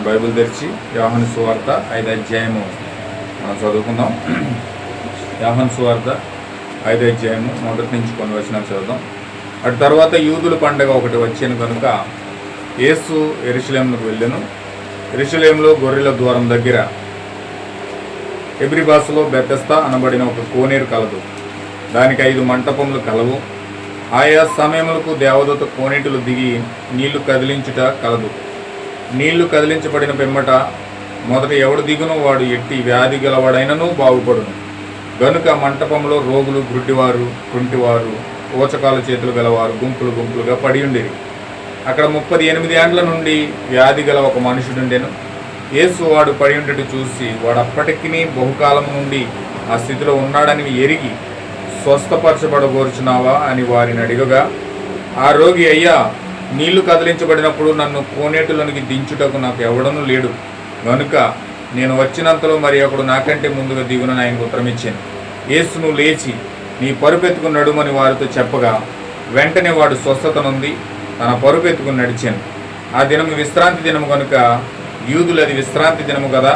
Bible తెరిచి యోహాను సువార్త 5వ అధ్యాయము మనం చదువుకుందాం. యోహాను సువార్త 5వ అధ్యాయము మొదటి నుంచి కొన్ని వచనాలు చదువుదాం. అటు తర్వాత యూదుల పండుగ ఒకటి వచ్చాను కనుక యేసు యెరూషలేముకు వెళ్ళెను. యెరూషలేములో గొర్రెల ద్వారం దగ్గర హెబ్రీ భాషలో బెతెస్దా అనబడిన ఒక కోనేరు కలదు. దానికి 5 మంటపములు కలవు. ఆయా సమయములకు దేవదూత కోనేటిలో దిగి నీళ్లు కదిలించుట కలదు. నీళ్లు కదిలించబడిన పిమ్మట మొదట ఎవడు దిగునో వాడు ఎట్టి వ్యాధి గలవాడైనను బాగుపడును. గనుక మంటపంలో రోగులు, గుడ్డివారు, కుంటివారు, ఊచకాలు చేతులు గలవారు గుంపులు గుంపులుగా పడి ఉండేది. అక్కడ 38 ఏండ్ల నుండి వ్యాధి గల ఒక మనుషుడుండెను. యేసు వాడు పడి ఉండేటి చూసి వాడు అప్పటికి బహుకాలం నుండి ఆ స్థితిలో ఉన్నాడని ఎరిగి స్వస్థపరచబడగోరుచున్నావా అని వారిని అడిగగా, ఆ రోగి, అయ్యా, నీళ్లు కదిలించబడినప్పుడు నన్ను కోనేటిలోనికి దించుటకు నాకు ఎవడనూ లేడు గనుక నేను వచ్చినంతలో మరి ఒకడు నాకంటే ముందుగా దిగునని ఆయనకు ఉత్తరం ఇచ్చాను. యేసు, నువ్వు లేచి నీ పరుపెత్తుకుని నడుమని వారితో చెప్పగా వెంటనే వాడు స్వస్థత నొంది తన పరుపెత్తుకుని నడిచాను. ఆ దినము విశ్రాంతి దినము కనుక యూదులు అది విశ్రాంతి దినము కదా,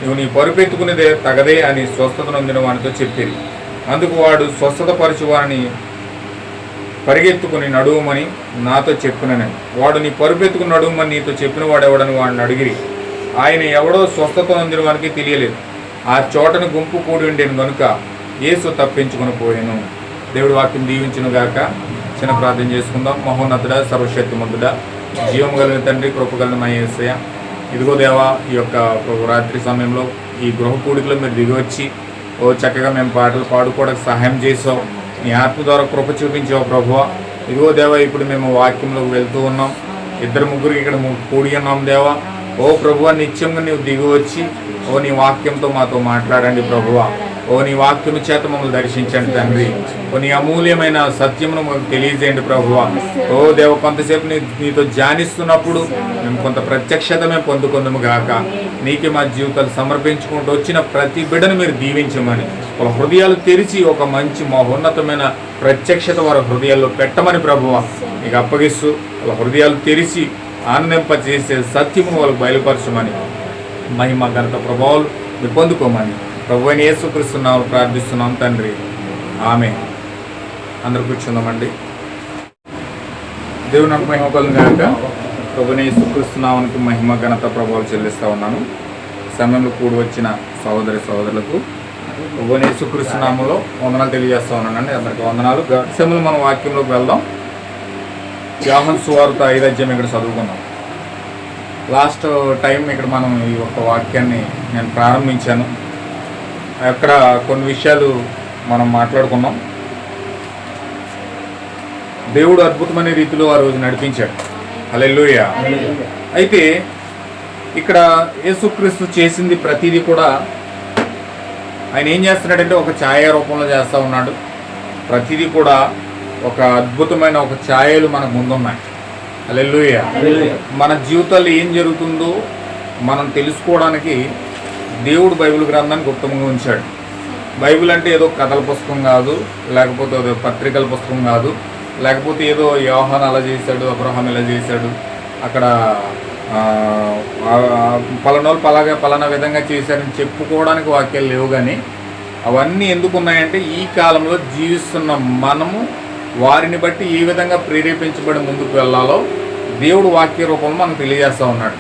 నువ్వు నీ పరుపెత్తుకునేదే తగదే అని స్వస్థత నొందిన వానితో చెప్పిరి. అందుకు వాడు స్వస్థత పరచువాని పరిగెత్తుకుని నడువమని నాతో చెప్పినని. వాడు నీ పరుపెత్తుకుని నడువమని నీతో చెప్పిన వాడెవడని వాడిని అడిగిరి. ఆయన ఎవడో స్వస్థత నొందిన వానికి తెలియలేదు. ఆ చోటను గుంపు కూడి ఉండేను కనుక యేసు తప్పించుకుని పోయాను. దేవుడు వాక్యం దీవించును గాక. చిన్న ప్రార్థన చేసుకుందాం. మహోన్నతుడా, సర్వశక్తిమంతుడా, జీవము కలిగిన తండ్రి, కృపగలిగిన మా యేసయ్య, ఇదిగో దేవా, ఈ యొక్క రాత్రి సమయంలో ఈ గృహ కూడికలో మీరు దిగివచ్చి చక్కగా మేము పాటలు పాడుకోవడానికి సహాయం చేసావు. నీ ఆత్మ ద్వారా కృప చూపించావు ప్రభువా. ఇదిగో దేవా, ఇప్పుడు మేము వాక్యంలోకి వెళ్తూ ఉన్నాం. 2-3 ఇక్కడ కూడి ఉన్నాం దేవా. ఓ ప్రభువా, నిత్యంగా నీవు దిగివచ్చి నీ వాక్యంతో మాతో మాట్లాడండి ప్రభువా. నీ వాక్యం చేత మమ్మల్ని దర్శించండి తండ్రి. నీ అమూల్యమైన సత్యమును మాకు తెలియజేయండి ప్రభువా. దేవ, కొంతసేపు నీతో ధ్యానిస్తున్నప్పుడు మేము కొంత ప్రత్యక్షత మేము పొందుకుందాము గాక. నీకే మా జీవితాలు సమర్పించుకుంటూ వచ్చిన ప్రతి బిడ్డను మీరు దీవించమని, వాళ్ళ హృదయాలు తెరిచి ఒక మంచి మహోన్నతమైన ప్రత్యక్షత వారి హృదయాల్లో పెట్టమని ప్రభువా నీకు అప్పగిస్తూ వాళ్ళ హృదయాలు తెరిచి ఆనందింపజేసే సత్యమును వాళ్ళకు బయలుపరచమని, మహిమ ఘనత ప్రభావాలు మీరు పొందుకోమని ప్రభు అయిన యేసుక్రీస్తు నామములో ప్రార్థిస్తున్నాం తండ్రి, ఆమేన్. అందరూ కూర్చుందామండి. దేవుని నాకు మహిమ కలుగును గాక. ప్రభు అయిన యేసుక్రీస్తు నామమునకు మహిమ ఘనత ప్రభావాలు చెల్లిస్తూ ఉన్నాను. సమయంలో కూడి వచ్చిన సహోదరి సహోదరులకు ప్రభు అయిన యేసుక్రీస్తు నామములో వందనాలు తెలియజేస్తూ ఉన్నానండి. అందరికీ వందనాలు. సమయంలో మనం వాక్యంలోకి వెళ్దాం. యోహాను సువార్త 5వ అధ్యాయం ఇక్కడ చదువుకున్నాం. లాస్ట్ టైం ఇక్కడ మనం ఈ ఒక్క వాక్యాన్ని నేను ప్రారంభించాను. అక్కడ కొన్ని విషయాలు మనం మాట్లాడుకున్నాం. దేవుడు అద్భుతమైన రీతిలో ఆ రోజు నడిపించాడు. హల్లెలూయా. అయితే ఇక్కడ యేసుక్రీస్తు చేసింది ప్రతిదీ కూడా ఆయన ఏం చేస్తున్నాడంటే ఒక ఛాయ రూపంలో చేస్తూ ఉన్నాడు. ప్రతిదీ కూడా ఒక అద్భుతమైన ఒక ఛాయలు మనకు ముందున్నాయి. హల్లెలూయా. మన జీవితాల్లో ఏం జరుగుతుందో మనం తెలుసుకోవడానికి దేవుడు బైబిల్ గ్రంథాన్ని గుప్తంగా ఉంచాడు. బైబిల్ అంటే ఏదో కథల పుస్తకం కాదు, లేకపోతే ఏదో పత్రికల పుస్తకం కాదు, లేకపోతే ఏదో యోహాను అలా చేశాడు, అబ్రహాం ఇలా చేశాడు, అక్కడ పలానోళ్ళు పలానా విధంగా చేశారని చెప్పుకోవడానికి వాక్యాలు లేవు. కానీ అవన్నీ ఎందుకు ఉన్నాయంటే ఈ కాలంలో జీవిస్తున్న మనము వారిని బట్టి ఏ విధంగా ప్రేరేపించబడి ముందుకు వెళ్ళాలో దేవుడు వాక్య రూపంలో మనకు తెలియజేస్తూ ఉన్నాడు.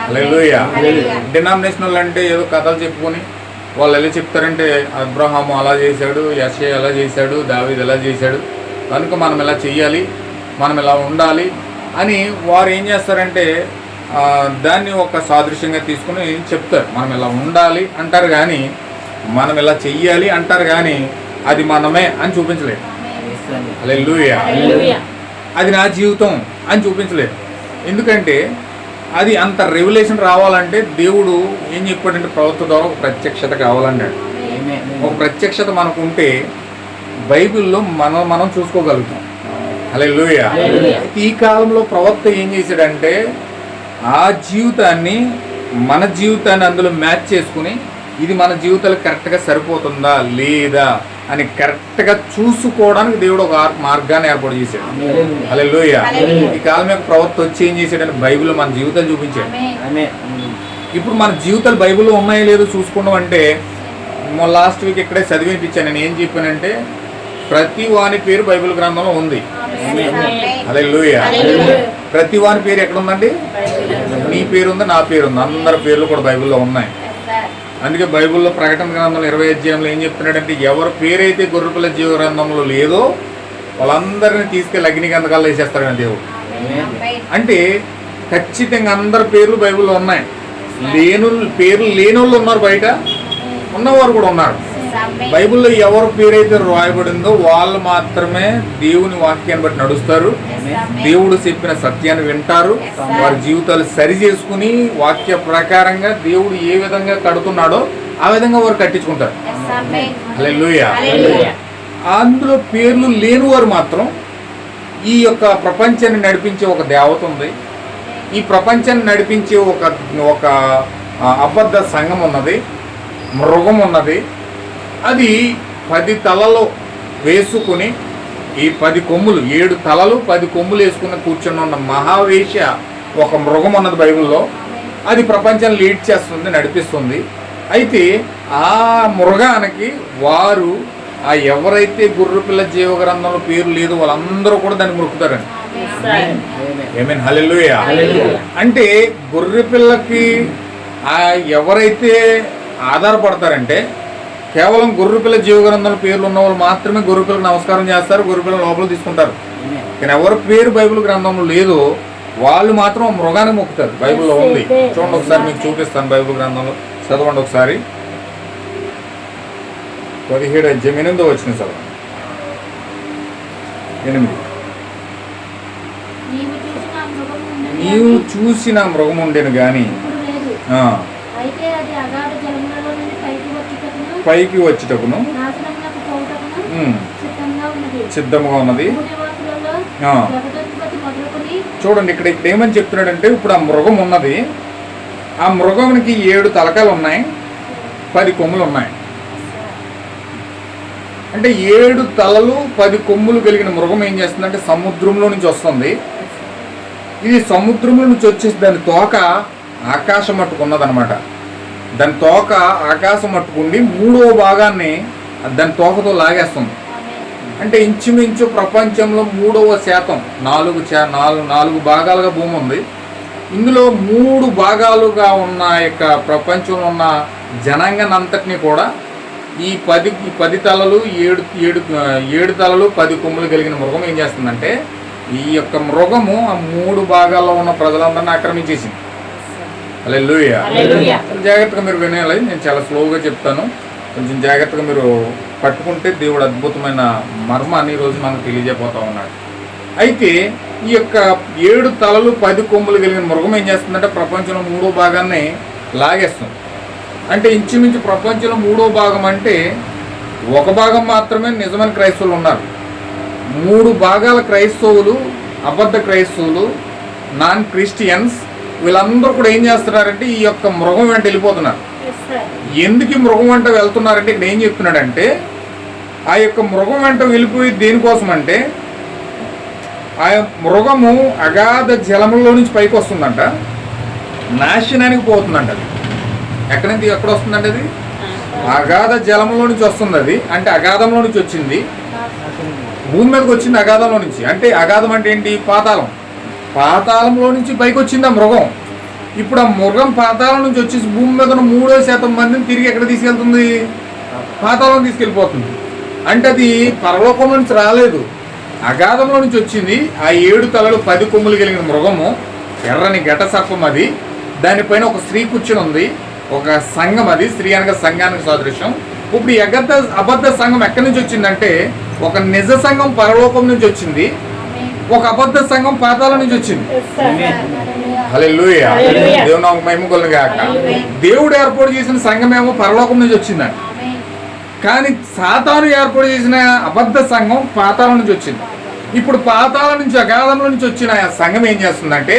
హల్లెలూయా. డినామినేషనల్ అంటే ఏదో కథలు చెప్పుకొని వాళ్ళు ఎలా చెప్తారంటే అబ్రహాము అలా చేశాడు, యెషయా అలా చేశాడు, దావీదు ఎలా చేశాడు, కనుక మనం ఇలా చెయ్యాలి, మనం ఇలా ఉండాలి అని వారు ఏం చేస్తారంటే దాన్ని ఒక సాదృశ్యంగా తీసుకుని చెప్తారు. మనం ఇలా ఉండాలి అంటారు కానీ మనం ఇలా చెయ్యాలి అంటారు కానీ అది మనమే అని చూపించలేదు. హల్లెలూయా. అది నా జీవితం అని చూపించలేదు. ఎందుకంటే అది అంత రెవల్యూషన్ రావాలంటే దేవుడు ఏం చెప్పాడంటే ప్రవక్త ద్వారా ఒక ప్రత్యక్షత కావాలన్నాడు. ఒక ప్రత్యక్షత మనకు ఉంటే బైబిల్లో మనం చూసుకోగలుగుతాం. హల్లెలూయా. ఈ కాలంలో ప్రవక్త ఏం చేశాడంటే ఆ జీవితాన్ని మన జీవితాన్ని అందులో మ్యాచ్ చేసుకుని ఇది మన జీవితాలకు కరెక్ట్గా సరిపోతుందా లేదా అని కరెక్ట్గా చూసుకోవడానికి దేవుడు ఒక మార్గాన్ని ఏర్పాటు చేశాడు. హల్లెలూయా. ఈ కాలం యొక్క ప్రవక్త వచ్చి ఏం చేశాడని బైబిల్లో మన జీవితాలు చూపించాడు. ఇప్పుడు మన జీవితాలు బైబిల్లో ఉన్నాయో లేదో చూసుకున్నాం అంటే, లాస్ట్ వీక్ ఇక్కడే చదివినిపించాను. నేను ఏం చెప్పానంటే, ప్రతి వాని పేరు బైబిల్ గ్రంథంలో ఉంది. హల్లెలూయా. ప్రతి వాని పేరు ఎక్కడ ఉందండి? నీ పేరు ఉంది, నా పేరు ఉంది, అందరి పేర్లు కూడా బైబిల్లో ఉన్నాయి. అందుకే బైబిల్లో ప్రకటన గ్రంథంలో 20వ అధ్యాయంలో ఏం చెప్తున్నాడంటే, ఎవరి పేరైతే గొర్రెపిల్ల జీవ గ్రంథంలో లేదో వాళ్ళందరినీ తీసుకెళ్ళి అగ్ని గంధకాలు వేసేస్తాడు కానీ దేవుడు. అంటే ఖచ్చితంగా అందరి పేర్లు బైబిల్లో ఉన్నాయి. పేర్లు లేని వాళ్ళు ఉన్నారు, బయట ఉన్నవారు కూడా ఉన్నారు. బైబిల్లో ఎవరి పేరైతే రాయబడిందో వాళ్ళు మాత్రమే దేవుని వాక్యాన్ని బట్టి నడుస్తారు, దేవుడు చెప్పిన సత్యాన్ని వింటారు, వారి జీవితాలు సరి చేసుకుని వాక్య ప్రకారంగా దేవుడు ఏ విధంగా కడుతున్నాడో ఆ విధంగా వారు కట్టించుకుంటారు. హల్లెలూయా. అందులో పేర్లు లేని వారు మాత్రం, ఈ యొక్క ప్రపంచాన్ని నడిపించే ఒక దేవత ఉంది, ఈ ప్రపంచాన్ని నడిపించే ఒక అబద్ధ సంఘం ఉన్నది, మృగం ఉన్నది. అది 10 తలలు వేసుకుని, ఈ 10 కొమ్ములు, 7 తలలు 10 కొమ్ములు వేసుకుని కూర్చొని ఉన్న మహావేష ఒక మృగం ఉన్నది బైబిల్లో. అది ప్రపంచాన్ని లీడ్ చేస్తుంది, నడిపిస్తుంది. అయితే ఆ మృగానికి వారు ఎవరైతే గొర్రెపిల్ల జీవ గ్రంథంలో పేరు లేదు వాళ్ళందరూ కూడా దాన్ని మొక్కుతారండి. ఆమేన్. హల్లెలూయా. అంటే గొర్రెపిల్లకి ఎవరైతే ఆధారపడతారంటే, కేవలం గొర్రెపిల్ల జీవ గ్రంథంలో పేర్లు ఉన్న వాళ్ళు మాత్రమే గొర్రెపిల్లకు నమస్కారం చేస్తారు, గొర్రెపిల్ల లోపల తీసుకుంటారు. కానీ ఎవరి పేరు బైబిల్ గ్రంథంలో లేదో వాళ్ళు మాత్రం మృగాన్ని మొక్కుతారు. బైబిల్లో ఉంది, చూడండి ఒకసారి, మీకు చూపిస్తాను. బైబిల్ గ్రంథంలో చదవండి ఒకసారి. 17వ అధ్యాయం 8వ వచనం చదవండి. 8. నీవు చూసిన మృగం ఉండేను గాని పైకి వచ్చుటకును సిద్ధంగా ఉన్నది. చూడండి ఇక్కడ ఏమని చెప్తున్నాడంటే, ఇప్పుడు ఆ మృగం ఉన్నది, ఆ మృగంకి 7 తలకాయలు ఉన్నాయి, 10 కొమ్ములు ఉన్నాయి. అంటే 7 తలలు 10 కొమ్ములు కలిగిన మృగం ఏం చేస్తుందంటే సముద్రంలో నుంచి వస్తుంది. ఇది సముద్రంలో నుంచి వచ్చేసి దాని తోక ఆకాశం మట్టుకున్నదనమాట. దాని తోక ఆకాశం మట్టుకుండి 3వ భాగాన్ని దాని తోకతో లాగేస్తుంది. అంటే ఇంచుమించు ప్రపంచంలో 3% 4 భాగాలుగా భూమి ఉంది. ఇందులో 3 భాగాలుగా ఉన్న యొక్క ప్రపంచంలో ఉన్న జనాంగాన్ని అంతటినీ కూడా ఈ 10 తలలు 7 తలలు 10 కొమ్ములు కలిగిన మృగం ఏం చేస్తుందంటే, ఈ యొక్క మృగము ఆ 3 భాగాల్లో ఉన్న ప్రజలందరినీ ఆక్రమించేసింది. హల్లెలూయా. జాగ్రత్తగా మీరు వినాలి, నేను చాలా స్లోగా చెప్తాను, కొంచెం జాగ్రత్తగా మీరు పట్టుకుంటే దేవుడు అద్భుతమైన మర్మాన్ని ఈరోజు మనకు తెలియజేయబోతా ఉన్నాడు. అయితే ఈ యొక్క 7 తలలు 10 కొమ్ములు కలిగిన మృగం ఏం చేస్తుందంటే ప్రపంచంలో 3వ భాగాన్ని లాగేస్తుంది. అంటే ఇంచుమించు ప్రపంచంలో 3వ భాగం అంటే 1 భాగం మాత్రమే నిజమైన క్రైస్తవులు ఉన్నారు. 3 భాగాల క్రైస్తవులు, అబద్ధ క్రైస్తవులు, నాన్ క్రిస్టియన్స్, వీళ్ళందరూ కూడా ఏం చేస్తున్నారంటే ఈ యొక్క మృగం వెంట వెళ్ళిపోతున్నారు. ఎందుకు ఈ మృగం వెంట వెళ్తున్నారంటే ఇక్కడ ఏం చెప్తున్నాడంటే, ఆ యొక్క మృగం వెంట వెళ్ళిపోయి దేనికోసం అంటే, ఆ మృగము అగాధ జలములో నుంచి పైకి వస్తుందంట, నాశనానికి పోతుందంట. అది ఎక్కడి నుంచి ఎక్కడ వస్తుందంటే, అది అగాధ జలములో నుంచి వస్తుంది. అది అంటే అగాధంలో నుంచి వచ్చింది, భూమి మీదకి వచ్చింది అగాధంలో నుంచి. అంటే అగాధం అంటే ఏంటి? పాతాళం. పాతాళంలో నుంచి పైకి వచ్చింది ఆ మృగం. ఇప్పుడు ఆ మృగం పాతాళం నుంచి వచ్చేసి భూమి మీద ఉన్న 3% మందిని తిరిగి ఎక్కడ తీసుకెళ్తుంది? పాతాళం తీసుకెళ్ళిపోతుంది. అంటే అది పరలోకం నుంచి రాలేదు, అగాధంలో నుంచి వచ్చింది. ఆ 7 తలలు 10 కొమ్ములు కలిగిన మృగము, ఎర్రని ఘట సర్పం అది, దానిపైన ఒక స్త్రీ కూర్చుని ఉంది, ఒక సంఘం. అది స్త్రీ అనగా సంఘానికి సాదృశ్యం. ఇప్పుడు ఈ అబద్ధ సంఘం ఎక్కడి నుంచి వచ్చిందంటే, ఒక నిజ సంఘం పరలోకం నుంచి వచ్చింది, ఒక అబద్ధ సంఘం పాతాళం నుంచి వచ్చింది. హల్లెలూయా. దేవుని నామమునకు మహిమ కలుగును గాక. దేవుడు ఏర్పాటు చేసిన సంఘం ఏమో పరలోకం నుంచి వచ్చిందండి, కానీ సాతాను ఏర్పాటు చేసిన అబద్ధ సంఘం పాతాళం నుంచి వచ్చింది. ఇప్పుడు పాతాళం నుంచి అగాధంలో నుంచి వచ్చిన సంఘం ఏం చేస్తుందంటే,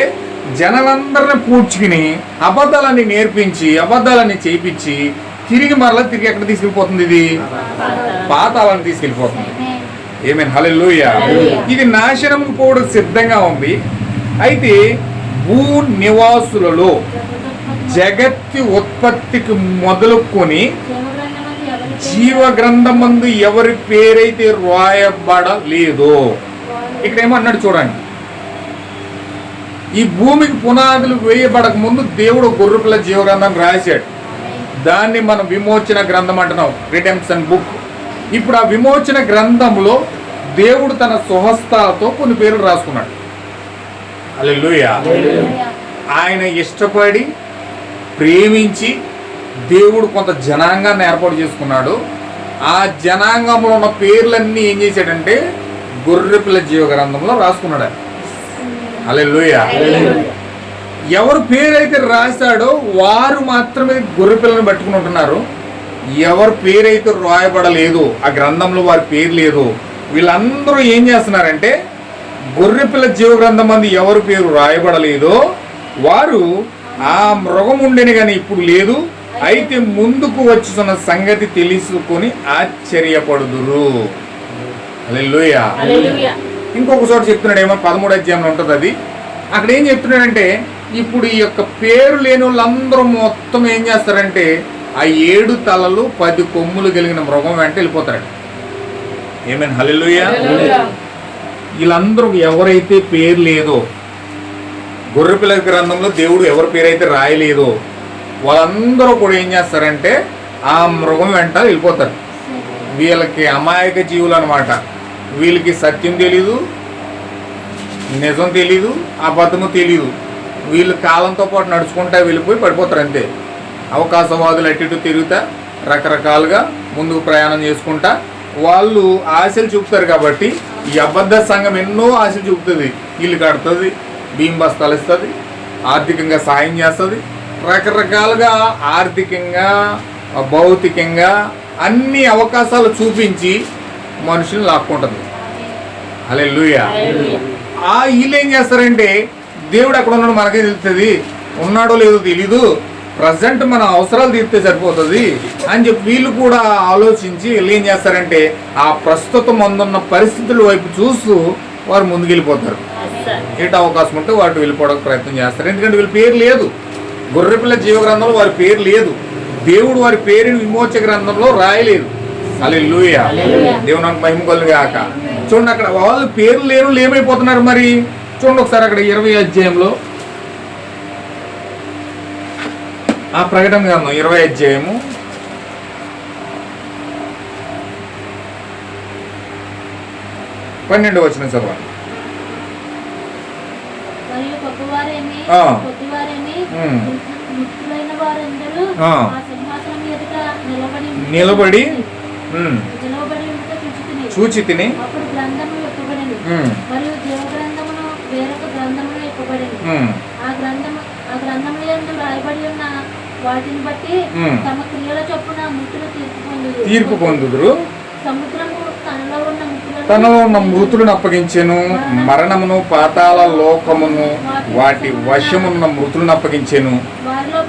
జనాలందరినీ పూడ్చుకుని అబద్ధాలన్నీ నేర్పించి అబద్ధాలన్నీ చేయించి తిరిగి ఎక్కడ తీసుకెళ్ళిపోతుంది? ఇది పాతాళాన్ని తీసుకెళ్ళిపోతుంది. ఆమేన్. హల్లెలూయా. ఇది నాశనంకు పోవడానికి సిద్ధంగా ఉంది. అయితే భూ నివాసులలో జగత్తి ఉత్పత్తికి మొదలుకొని జీవ గ్రంథమందు ఎవరి పేరైతే రాయబడలేదో, ఇక్కడ ఏమన్నాడు చూడండి, ఈ భూమికి పునాదులు వేయబడక ముందు దేవుడు గొర్రెపిల్ల జీవ గ్రంథం రాశాడు. దాన్ని మనం విమోచన గ్రంథం అంటున్నాం, రిడెంప్షన్ బుక్. ఇప్పుడు ఆ విమోచన గ్రంథంలో దేవుడు తన స్వహస్తాలతో కొన్ని పేర్లు రాసుకున్నాడు. హల్లెలూయా. ఆయన ఇష్టపడి ప్రేమించి దేవుడు కొంత జనాంగాన్ని ఏర్పాటు చేసుకున్నాడు. ఆ జనాంగంలో ఉన్న పేర్లన్నీ ఏం చేశాడంటే గొర్రెపిల్ల జీవ గ్రంథంలో రాసుకున్నాడు. హల్లెలూయా. ఎవరు పేరైతే రాశాడో వారు మాత్రమే గొర్రెపిల్లను పట్టుకుని ఉంటున్నారు. ఎవరు పేరైతే రాయబడలేదు, ఆ గ్రంథంలో వారి పేరు లేదు, వీళ్ళందరూ ఏం చేస్తున్నారంటే గొర్రెపిల్ల జీవ గ్రంథం మంది ఎవరి పేరు రాయబడలేదో వారు ఆ మృగం ఉండేని కానీ ఇప్పుడు లేదు, అయితే ముందుకు వచ్చుతున్న సంగతి తెలుసుకొని ఆశ్చర్యపడుదురు. హల్లెలూయా. ఇంకొక చోట చెప్తున్నాడు, ఏమో 13వ అధ్యాయంలో ఉంటుంది అది. అక్కడ ఏం చెప్తున్నాడంటే ఇప్పుడు ఈ యొక్క పేరు లేని వాళ్ళందరూ మొత్తం ఏం చేస్తారంటే ఆ 7 తలలు 10 కొమ్ములు కలిగిన మృగం వెంట వెళ్ళిపోతాడు. ఏమైనా హల్లెలూయా. వీళ్ళందరూ ఎవరైతే పేరు లేదో, గొర్రెపిల్ల గ్రంథంలో దేవుడు ఎవరి పేరైతే రాయలేదో వాళ్ళందరూ కూడా ఏం చేస్తారంటే ఆ మృగం వెంట వెళ్ళిపోతారు. వీళ్ళకి అమాయక జీవులు అనమాట. వీళ్ళకి సత్యం తెలీదు, నిజం తెలీదు, అబద్ధము తెలీదు. వీళ్ళు కాలంతో పాటు నడుచుకుంటా వెళ్ళిపోయి పడిపోతారు అంతే. అవకాశవాదులు అటు ఇటు తిరుగుతా రకరకాలుగా ముందుకు ప్రయాణం చేసుకుంటా వాళ్ళు ఆశలు చూపుతారు. కాబట్టి ఈ అబద్ధ సంఘం ఎన్నో ఆశలు చూపుతుంది. ఇల్లు కడుతుంది, బియ్యం బస్తాలు ఇస్తుంది, ఆర్థికంగా సాయం చేస్తుంది, రకరకాలుగా ఆర్థికంగా భౌతికంగా అన్ని అవకాశాలు చూపించి మనుషులు లాక్కుంటుంది. హల్లెలూయా. ఆ వీళ్ళు ఏం చేస్తారంటే దేవుడు ఎక్కడ ఉన్నాడో మనకే తెలుస్తుంది, ఉన్నాడో లేదో తెలీదు, ప్రజెంట్ మన అవసరాలు తీర్తే సరిపోతుంది అని చెప్పి వీళ్ళు కూడా ఆలోచించి వీళ్ళు ఏం చేస్తారంటే ఆ ప్రస్తుతం అందున్న పరిస్థితుల వైపు చూస్తూ వారు ముందుకెళ్ళిపోతారు. ఏట అవకాశం ఉంటే వాటి వెళ్ళిపోవడానికి ప్రయత్నం చేస్తారు. ఎందుకంటే వీళ్ళ పేరు లేదు, గొర్రెపిల్ల జీవ గ్రంథంలో వారి పేరు లేదు, దేవుడు వారి పేరుని విమోచన గ్రంథంలో రాయలేదు. హల్లెలూయా. దేవునికి మహిమ కలుగాక. చూడండి, అక్కడ వాళ్ళు పేర్లు లేని ఏమైపోతున్నారు మరి చూడండి ఒకసారి. అక్కడ 20వ అధ్యాయంలో ఆ ప్రకటన గ్రంథం 20వ అధ్యాయము 12వ వచనం చదవండి. నిలబడి చూచి తిని వాటిని బట్టి తమ క్రియల చొప్పున మృతులు తీర్పు పొందుదురు. తనలో ఉన్న మృతులను అప్పగించెను, మరణమును పాతాళ లోకమును వాటి వశమున్న మృతులను అప్పగించెను.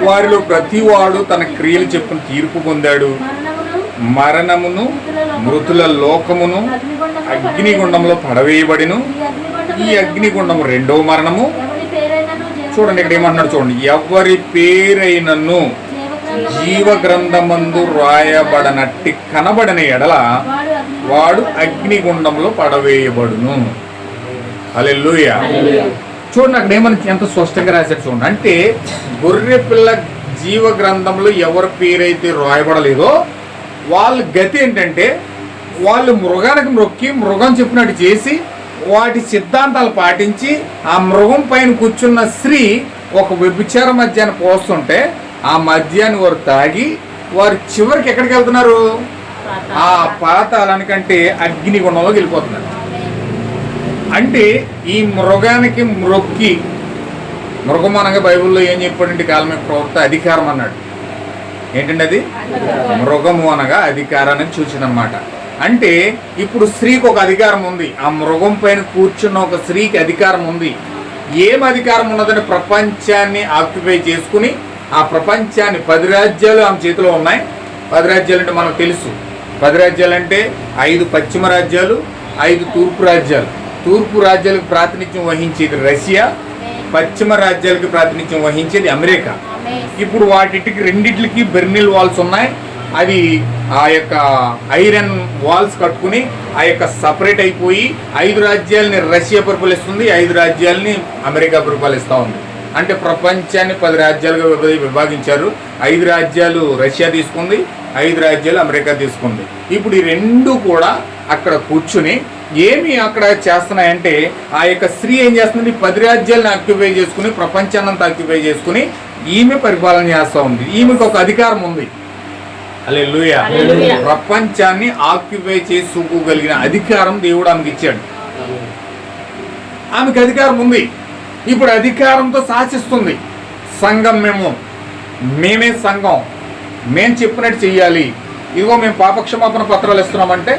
వారిలో ప్రతివాడు తన క్రియలు చెప్పున తీర్పు పొందాడు. మరణమును మృతుల లోకమును అగ్నిగుండంలో పడవేయబడిను. ఈ అగ్నిగుండము 2వ మరణము. చూడండి ఇక్కడ ఏమంటున్నాడు చూడండి, ఎవరి పేరైనను జీవ గ్రంథమందు రాయబడనట్టి కనబడిన ఎడల వాడు అగ్నిగుండంలో పడవేయబడును. హల్లెలూయా. చూడండి అక్కడ ఏమని ఎంత స్పష్టంగా రాశాడు చూడండి. అంటే గొర్రెపిల్ల జీవ గ్రంథంలో ఎవరి పేరైతే రాయబడలేదో వాళ్ళ గతి ఏంటంటే వాళ్ళు మృగానికి మొక్కి మృగం చెప్పినట్టు చేసి వాటి సిద్ధాంతాలు పాటించి ఆ మృగం పైన కూర్చున్న స్త్రీ ఒక వ్యభిచార మద్యాన్ని పోస్తుంటే ఆ మద్యాన్ని వారు తాగి వారు చివరికి ఎక్కడికి వెళ్తున్నారు? ఆ పాతాళానికంటే అగ్నిగుండంలోకి వెళ్ళిపోతున్నారు. అంటే ఈ మృగానికి మొక్కి, మృగం అనగా బైబిల్లో ఏం చెప్పాడంటే కాలమే ప్రవక్త అధికారం అన్నాడు. ఏంటండి అది? మృగము అనగా అధికారాన్ని సూచనమాట. అంటే ఇప్పుడు స్త్రీకి ఒక అధికారం ఉంది, ఆ మృగం పైన కూర్చున్న ఒక స్త్రీకి అధికారం ఉంది. ఏం అధికారం ఉన్నదని ప్రపంచాన్ని ఆక్యుపై చేసుకుని ఆ ప్రపంచాన్ని 10 రాజ్యాలు ఆమె చేతిలో ఉన్నాయి. 10 రాజ్యాలు అంటే మనకు తెలుసు. 10 రాజ్యాలు అంటే 5 పశ్చిమ రాజ్యాలు, 5 తూర్పు రాజ్యాలు. తూర్పు రాజ్యాలకు ప్రాతినిధ్యం వహించేది రష్యా, పశ్చిమ రాజ్యాలకు ప్రాతినిధ్యం వహించేది అమెరికా. ఇప్పుడు వాటికి రెండిట్లకి బెర్నిల్ వాల్స్ ఉన్నాయి. అది ఆ యొక్క ఐరన్ వాల్స్ కట్టుకుని ఆ యొక్క సపరేట్ అయిపోయి 5 రాజ్యాలని రష్యా పరిపాలిస్తుంది, 5 రాజ్యాలని అమెరికా పరిపాలిస్తూ ఉంది. అంటే ప్రపంచాన్ని 10 రాజ్యాలుగా విభాగించారు. 5 రాజ్యాలు రష్యా తీసుకుంది, 5 రాజ్యాలు అమెరికా తీసుకుంది. ఇప్పుడు ఈ రెండు కూడా అక్కడ కూర్చుని ఏమి అక్కడ చేస్తున్నాయంటే ఆ యొక్క స్త్రీ ఏం చేస్తుంది, 10 రాజ్యాలను ఆక్యుపై చేసుకుని ప్రపంచాన్నంతా ఆక్యుపై చేసుకుని ఈమె పరిపాలన చేస్తూ ఉంది. ఈమెకు ఒక అధికారం ఉంది. హల్లెలూయా. ప్రపంచాన్ని ఆక్యుపై చేసుకోగలిగిన అధికారం దేవుడు ఆమెకి ఇచ్చాడు. ఆమెకు అధికారం ఉంది. ఇప్పుడు అధికారంతో శాసిస్తుంది. సంఘం మేమే సంఘం, మేము చెప్పినట్టు చెయ్యాలి. ఇదిగో మేము పాపక్షమాపణ పత్రాలు ఇస్తున్నామంటే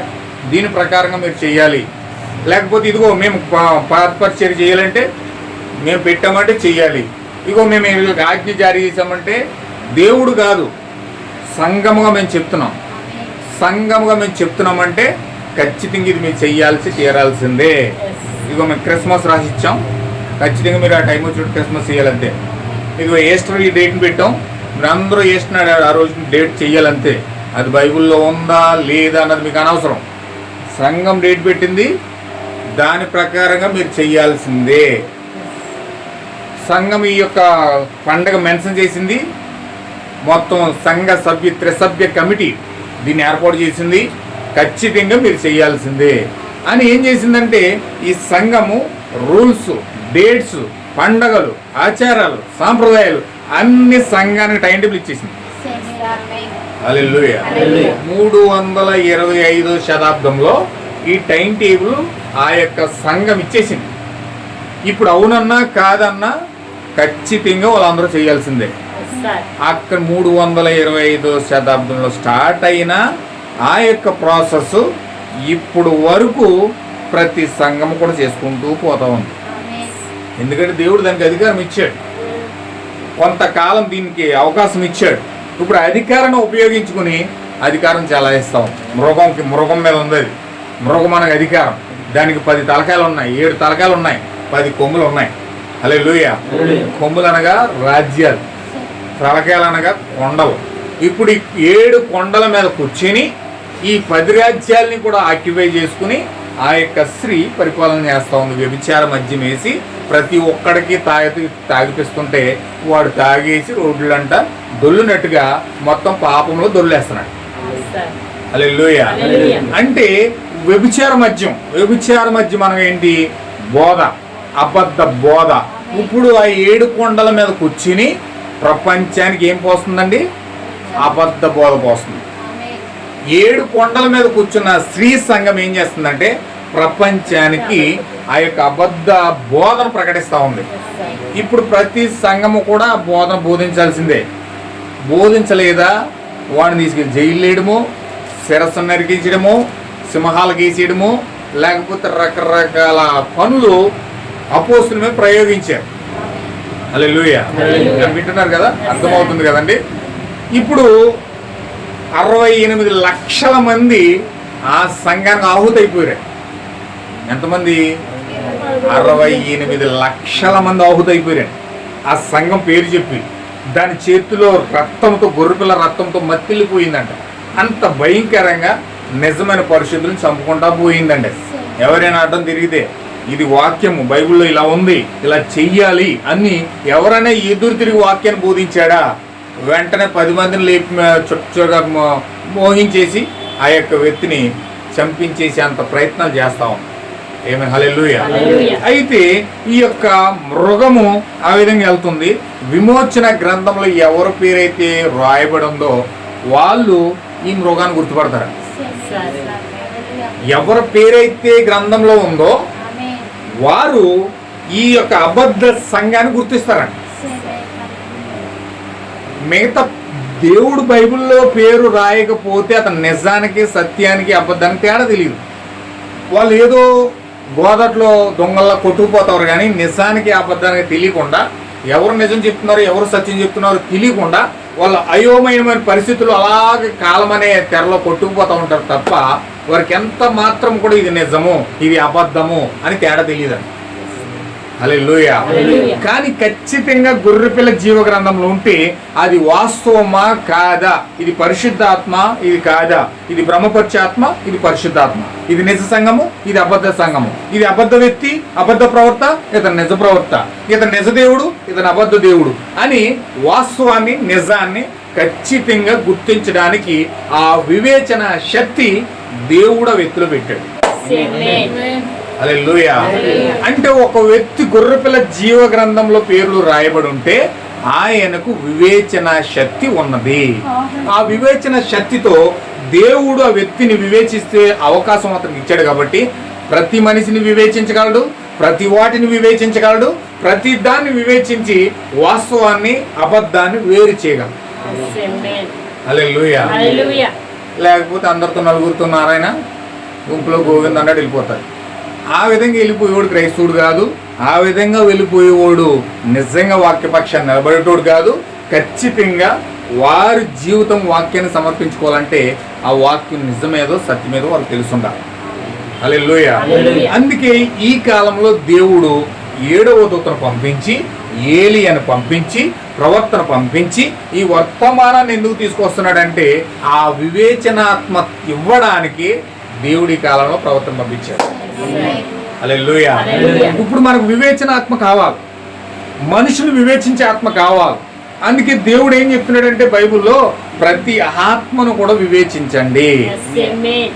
దీని ప్రకారంగా మీరు చెయ్యాలి. లేకపోతే ఇదిగో మేము పాత్పరిచర్య చేయాలంటే మేము పెట్టామంటే చెయ్యాలి. ఇదిగో మేము వీళ్ళకి ఆజ్ఞ జారీ చేసామంటే దేవుడు కాదు, సంఘముగా మేము చెప్తున్నాం. సంఘముగా మేము చెప్తున్నామంటే ఖచ్చితంగా ఇది మీరు చెయ్యాల్సి తీరాల్సిందే. ఇదిగో మేము క్రిస్మస్ రాసిచ్చాం, ఖచ్చితంగా మీరు ఆ టైం వచ్చి క్రిస్మస్ చేయాలంతే. ఇదిగో ఈస్టర్ ఈ డేట్ని పెట్టాం, మీరు అందరూ ఈస్టర్ ఆ రోజు డేట్ చెయ్యాలంతే. అది బైబిల్లో ఉందా లేదా అన్నది మీకు అనవసరం. సంఘం డేట్ పెట్టింది, దాని ప్రకారంగా మీరు చెయ్యాల్సిందే. సంఘం ఈ యొక్క పండగ మెన్షన్ చేసింది, మొత్తం సంఘ త్రిసభ్య కమిటీ దీన్ని ఏర్పాటు చేసింది, ఖచ్చితంగా మీరు చేయాల్సిందే అని ఏం చేసిందంటే ఈ సంఘము రూల్స్, డేట్స్, పండగలు, ఆచారాలు, సాంప్రదాయాలు అన్ని సంఘానికి టైం టేబుల్ ఇచ్చేసింది. హల్లెలూయా. 325వ శతాబ్దంలో ఈ టైం టేబుల్ ఆ యొక్క సంఘం ఇచ్చేసింది. ఇప్పుడు అవునన్నా కాదన్నా ఖచ్చితంగా వాళ్ళందరూ చేయాల్సిందే. అక్కడ 325వ శతాబ్దంలో స్టార్ట్ అయిన ఆ యొక్క ప్రాసెస్ ఇప్పుడు వరకు ప్రతి సంఘం కూడా చేసుకుంటూ పోతా ఉంది. ఎందుకంటే దేవుడు దానికి అధికారం ఇచ్చాడు, కొంతకాలం దీనికి అవకాశం ఇచ్చాడు. ఇప్పుడు అధికారాన్ని ఉపయోగించుకుని అధికారం చెలాయిస్తాం. మృగం మీద ఉంది. అది మృగం అనగా అధికారం. దానికి 10 తలకాయలు ఉన్నాయి, 7 తలకాయలు ఉన్నాయి, 10 కొమ్ములు ఉన్నాయి. హల్లెలూయా. కొమ్ములు అనగా రాజ్యాలు, తలకాయలు అనగా కొండలు. ఇప్పుడు 7 కొండల మీద కూర్చొని ఈ 10 రాజ్యాలని కూడా ఆక్యుపై చేసుకుని ఆ యొక్క స్త్రీ పరిపాలన చేస్తూ ఉంది. వ్యభిచార మద్యం వేసి ప్రతి ఒక్కడికి తాగిపిస్తుంటే వాడు తాగేసి రోడ్లంట దొల్లునట్టుగా మొత్తం పాపంలో దొల్లేస్తున్నాడు. హల్లెలూయా. అంటే వ్యభిచార మద్యం అనగా ఏంటి? బోధ, అబద్ధ బోధ. ఇప్పుడు ఆ 7 కొండల మీద కూర్చుని ప్రపంచానికి ఏం పోస్తుందండి? అబద్ధ బోధ పోస్తుంది. 7 కొండల మీద కూర్చున్న స్త్రీ సంఘం ఏం చేస్తుందంటే ప్రపంచానికి ఆ యొక్క అబద్ధ బోధన ప్రకటిస్తూ ఉంది. ఇప్పుడు ప్రతి సంఘము కూడా బోధన బోధించాల్సిందే. బోధించలేదా వాడిని తీసుకెళ్ళి జైలు వేయడము, శిరస్సు నరికించడము, సింహాలకు వేసేయడము, లేకపోతే రకరకాల పనులు అపోస్తుల మీద ప్రయోగించారు. హల్లెలూయా. వింటున్నారు కదా, అర్థమవుతుంది కదండి. ఇప్పుడు 68 లక్షల మంది ఆ సంఘానికి ఆహుతైపోయారు. ఎంతమంది? 68 లక్షల మంది ఆహుతైపోయారు ఆ సంఘం పేరు చెప్పి. దాని చేతిలో రక్తంతో, గొర్రెపిల్ల రక్తంతో మత్తిల్లిపోయిందంట. అంత భయంకరంగా నిజమైన పరిశుద్ధులను చంపుకుంటా పోయిందండి. ఎవరైనా అడ్డం తిరిగితే ఇది వాక్యము బైబిల్లో ఇలా ఉంది, ఇలా చెయ్యాలి అని ఎవరైనా ఎదురు తిరిగి వాక్యాన్ని బోధించాడా వెంటనే 10 మందిని లేపి చుట్టూగా మోహించేసి ఆ యొక్క వ్యక్తిని చంపించేసి అంత ప్రయత్నాలు చేస్తాం. ఏమి హల్లెలూయా. అయితే ఈ యొక్క మృగము ఆ విధంగా వెళ్తుంది. విమోచన గ్రంథంలో ఎవరి పేరైతే రాయబడి ఉందో వాళ్ళు ఈ మృగాన్ని గుర్తుపడతారు. ఎవరి పేరైతే గ్రంథంలో ఉందో వారు ఈ యొక్క అబద్ధ సంఘాన్ని గుర్తిస్తారండి. మిగతా దేవుడు బైబిల్లో పేరు రాయకపోతే అతను నిజానికి, సత్యానికి, అబద్ధానికి తేడా తెలియదు. వాళ్ళు ఏదో గోదట్లో దొంగల్లా కొట్టుకుపోతారు కానీ నిజానికి, అబద్ధానికి తెలియకుండా, ఎవరు నిజం చెప్తున్నారు, ఎవరు సత్యం చెప్తున్నారో తెలియకుండా వాళ్ళు అయోమయమైన పరిస్థితులు అలాగే కాలం అనే తెరలో కొట్టుకుపోతూ ఉంటారు తప్ప వారికి ఎంత మాత్రం కూడా ఇది నిజము, ఇది అబద్ధము అని తేడా తెలియదండి. హల్లెలూయా. హల్లెలూయా. కానీ ఖచ్చితంగా గొర్రెపిల్ల జీవ గ్రంథంలో ఉంటే అది వాస్తవమా కాదా, ఇది పరిశుద్ధాత్మ ఇది కాదా, ఇది బ్రహ్మపరిచాత్మ ఇది పరిశుద్ధాత్మ, ఇది నిజ సంఘము ఇది అబద్ధ సంఘము, ఇది అబద్ధ వ్యక్తి అబద్ధ ప్రవర్త ఇతను నిజ ప్రవర్త, ఇతను నిజ దేవుడు ఇతను అబద్ధ దేవుడు అని వాస్తవాన్ని నిజాన్ని ఖచ్చితంగా గుర్తించడానికి ఆ వివేచన శక్తి దేవుడు ఆ వ్యక్తిలో పెట్టాడు. హల్లెలూయా. అంటే ఒక వ్యక్తి గొర్రెపిల్ల జీవ గ్రంథంలో పేర్లు రాయబడి ఉంటే ఆయనకు వివేచన శక్తి ఉన్నది. ఆ వివేచన శక్తితో దేవుడు ఆ వ్యక్తిని వివేచిస్తే అవకాశం అతనికి ఇచ్చాడు కాబట్టి ప్రతి మనిషిని వివేచించగలడు, ప్రతి వాటిని వివేచించగలడు, ప్రతి దాన్ని వివేచించి వాస్తవాన్ని అబద్ధాన్ని వేరు చేయగలడు. హల్లెలూయా. లేకపోతే అందరితో నలుగురితో నారాయణ గుంపులో గోవింద అన్నాడు వెళ్ళిపోతాడు. ఆ విధంగా వెళ్ళిపోయేవాడు క్రైస్తవుడు కాదు. ఆ విధంగా వెళ్ళిపోయేవాడు నిజంగా వాక్యపక్షాన్ని నిలబడేటోడు కాదు. ఖచ్చితంగా వారి జీవితం వాక్యాన్ని సమర్పించుకోవాలంటే ఆ వాక్యం నిజమేదో సత్యమేదో వాళ్ళకి తెలుసుండాలి. హల్లెలూయా. అందుకే ఈ కాలంలో దేవుడు 7వ దూతను పంపించి ఏలియాను పంపించి ప్రవర్తన పంపించి ఈ వర్తమానాన్ని ఎందుకు తీసుకొస్తున్నాడంటే ఆ వివేచనాత్మ ఇవ్వడానికి దేవుడి కాలంలో ప్రవర్తన పంపించాడు. హల్లెలూయా. ఇప్పుడు మనకు వివేచనాత్మ కావాలి, మనుషులు వివేచించే ఆత్మ కావాలి. అందుకే దేవుడు ఏం చెప్తున్నాడంటే బైబిల్లో ప్రతి ఆత్మను కూడా వివేచించండి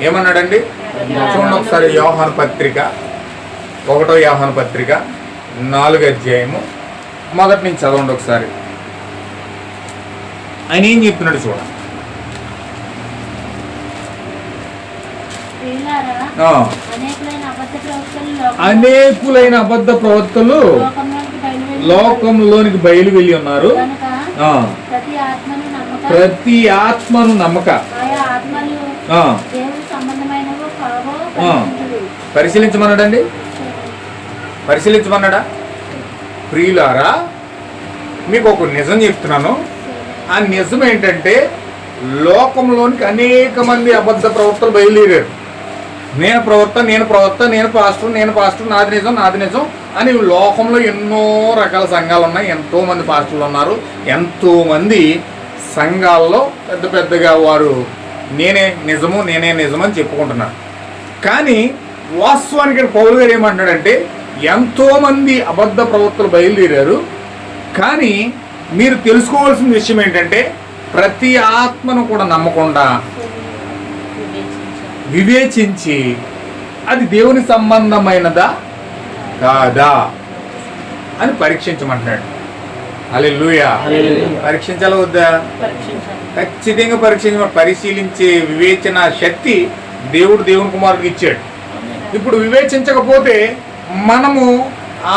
ఏమన్నాడండి? చూడండి ఒకసారి యోహాను పత్రిక 1వ యోహాను పత్రిక 4వ అధ్యాయము మొదటి నుంచి చదవండి ఒకసారి. ఆయన ఏం చెప్తున్నాడు చూడండి. అనేకులైన అబద్ధ ప్రవక్తలు లోకంలోనికి బయలు వెళ్ళి ఉన్నారు. ప్రతి ఆత్మను నమ్మక పరిశీలించమన్నాడండి. పరిశీలించమన్నాడా? ప్రియులారా మీకు ఒక నిజం చెప్తున్నాను. ఆ నిజం ఏంటంటే లోకంలోనికి అనేక మంది అబద్ధ ప్రవక్తలు బయలుదేరారు. నేను ప్రవక్త నేను ప్రవక్త నేను పాస్టర్ నాది నిజం అని లోకంలో ఎన్నో రకాల సంఘాలు ఉన్నాయి. ఎంతో మంది పాస్టర్లు ఉన్నారు. ఎంతో మంది సంఘాల్లో పెద్ద పెద్దగా వారు నేనే నిజము అని చెప్పుకుంటున్నారు. కానీ వాస్తవానికి పౌలు గారు ఏమంటున్నాడంటే ఎంతో మంది అబద్ధ ప్రవక్తలు బయలుదేరారు. కానీ మీరు తెలుసుకోవాల్సిన విషయం ఏంటంటే ప్రతి ఆత్మను కూడా నమ్మకుండా వివేచించి అది దేవుని సంబంధమైనదా కాదా అని పరీక్షించమంటున్నాడు. హల్లెలూయా. పరీక్షించాలా వద్దా? ఖచ్చితంగా పరిశీలించే వివేచన శక్తి దేవుని కుమారుడికి ఇచ్చాడు. ఇప్పుడు వివేచించకపోతే మనము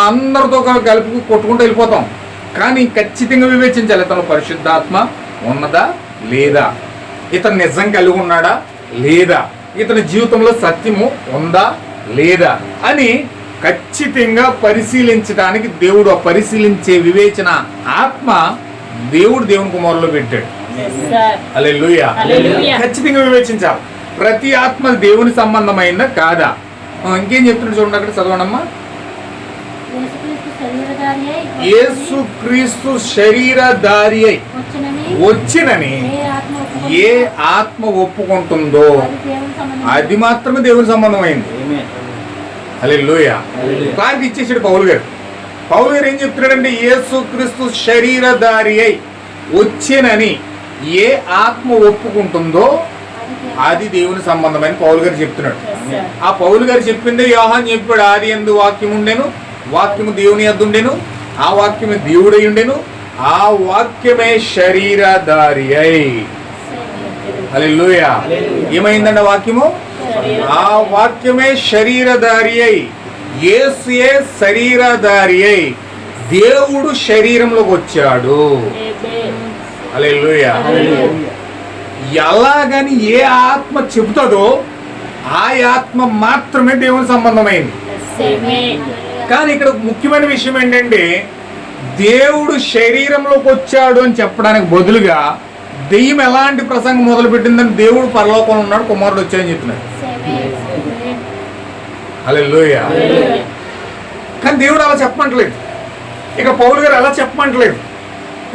అందరితో కలిపి కొట్టుకుంటూ వెళ్ళిపోతాం. కానీ ఖచ్చితంగా వివేచించాలి. ఇతను పరిశుద్ధాత్మ ఉన్నదా లేదా, ఇతను నిజం కలిగి ఉన్నాడా లేదా, ఇతని జీవితంలో సత్యము ఉందా లేదా అని ఖచ్చితంగా పరిశీలించడానికి దేవుడు పరిశీలించే వివేచన ఆత్మ దేవుని కుమారులో పెట్టాడు. హల్లెలూయా. ఖచ్చితంగా వివేచించాలి. ప్రతి ఆత్మ దేవుని సంబంధమైందా కాదా. ఇంకేం చెప్తున్నాడు చూడండి, అక్కడ చదవనమ్మా. యేసుక్రీస్తు శరీరధారి అయి వచ్చినని ఏ ఆత్మ ఒప్పుకుంటుందో అది మాత్రమే దేవుని సంబంధమైంది. హల్లెలూయా. క్లారిటీ ఇచ్చేసాడు పౌలు గారు. ఏం చెప్తున్నాడంటే యేసుక్రీస్తు శరీరధారి అయి వచ్చినని ఏ ఆత్మ ఒప్పుకుంటుందో అది దేవుని సంబంధమైన పౌలు గారు చెప్తున్నాడు. ఆ పౌలు గారు చెప్పిందే యోహాను చెప్పాడు. ఆది యందు వాక్యం ఉండెను, వాక్యము దేవుని యొద్ద ఉండెను, ఆ వాక్యమే దేవుడై ఉండెను, ఆ వాక్యమే శరీరధారి అయి. హల్లెలూయా. ఏమైందండి వాక్యము? ఆ వాక్యమే శరీరధారి అయి, యేసుయే శరీరధారి అయి దేవుడు శరీరంలోకి వచ్చాడు. హల్లెలూయా. ఎలాగని ఏ ఆత్మ చెబుతుందో ఆ ఆత్మ మాత్రమే దేవుని సంబంధమైంది. కానీ ఇక్కడ ముఖ్యమైన విషయం ఏంటంటే దేవుడు శరీరంలోకి వచ్చాడు అని చెప్పడానికి బదులుగా దెయ్యం ఎలాంటి ప్రసంగం మొదలు పెట్టిందని దేవుడు పరలోకంలో ఉన్నాడు, కుమారుడు వచ్చాడని చెప్తున్నాడు. హల్లెలూయా. కానీ దేవుడు అలా చెప్పమంటలేదు. ఇక పౌలు గారు అలా చెప్పమంటలేదు.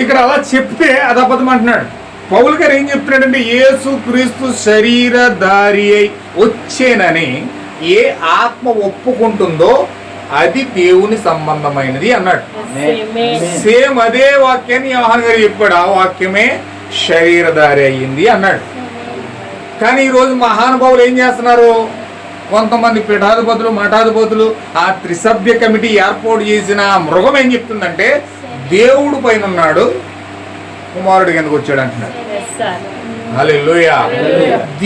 ఇక్కడ అలా చెప్తే అది అబద్ధం అంటున్నాడు. పౌలు గారు ఏం చెప్తున్నాడంటే యేసు క్రీస్తు శరీరధారి అయి వచ్చేనని ఏ ఆత్మ ఒప్పుకుంటుందో అది దేవుని సంబంధమైనది అన్నాడు. సేమ్ అదే వాక్యాన్ని యోహాను గారు చెప్పాడు. ఆ వాక్యమే శరీరధారి అయ్యింది అన్నాడు. కానీ ఈరోజు మహానుభావులు ఏం చేస్తున్నారు? కొంతమంది పీఠాధిపతులు మఠాధిపతులు ఆ త్రిసభ్య కమిటీ ఏర్పాటు చేసిన ఆ మృగం ఏం చెప్తుందంటే దేవుడు పైన ఉన్నాడు, కుమారుడికి ఎందుకు వచ్చాడు అంటున్నాడు. హల్లెలూయా.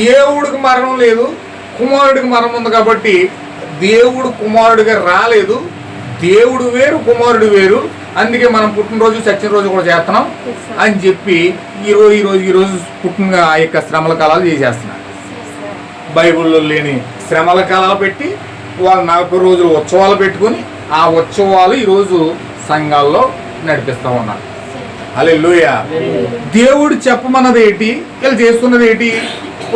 దేవుడికి మరణం లేదు, కుమారుడికి మరణం ఉంది కాబట్టి దేవుడు కుమారుడిగా రాలేదు. దేవుడు వేరు, కుమారుడు వేరు. అందుకే మనం పుట్టినరోజు చచ్చిన రోజు కూడా చేస్తున్నాం అని చెప్పి ఈరోజు పుట్టిన ఆ యొక్క శ్రమల కాలాలు చేసేస్తున్నారు. బైబిల్లో లేని శ్రమల కాలాలు పెట్టి వాళ్ళు 40 రోజులు ఉత్సవాలు పెట్టుకుని ఆ ఉత్సవాలు ఈరోజు సంఘాల్లో నడిపిస్తూ ఉన్నారు. హల్లెలూయా. దేవుడు చెప్పమన్నది ఏంటి, వీళ్ళు చేస్తున్నది ఏంటి?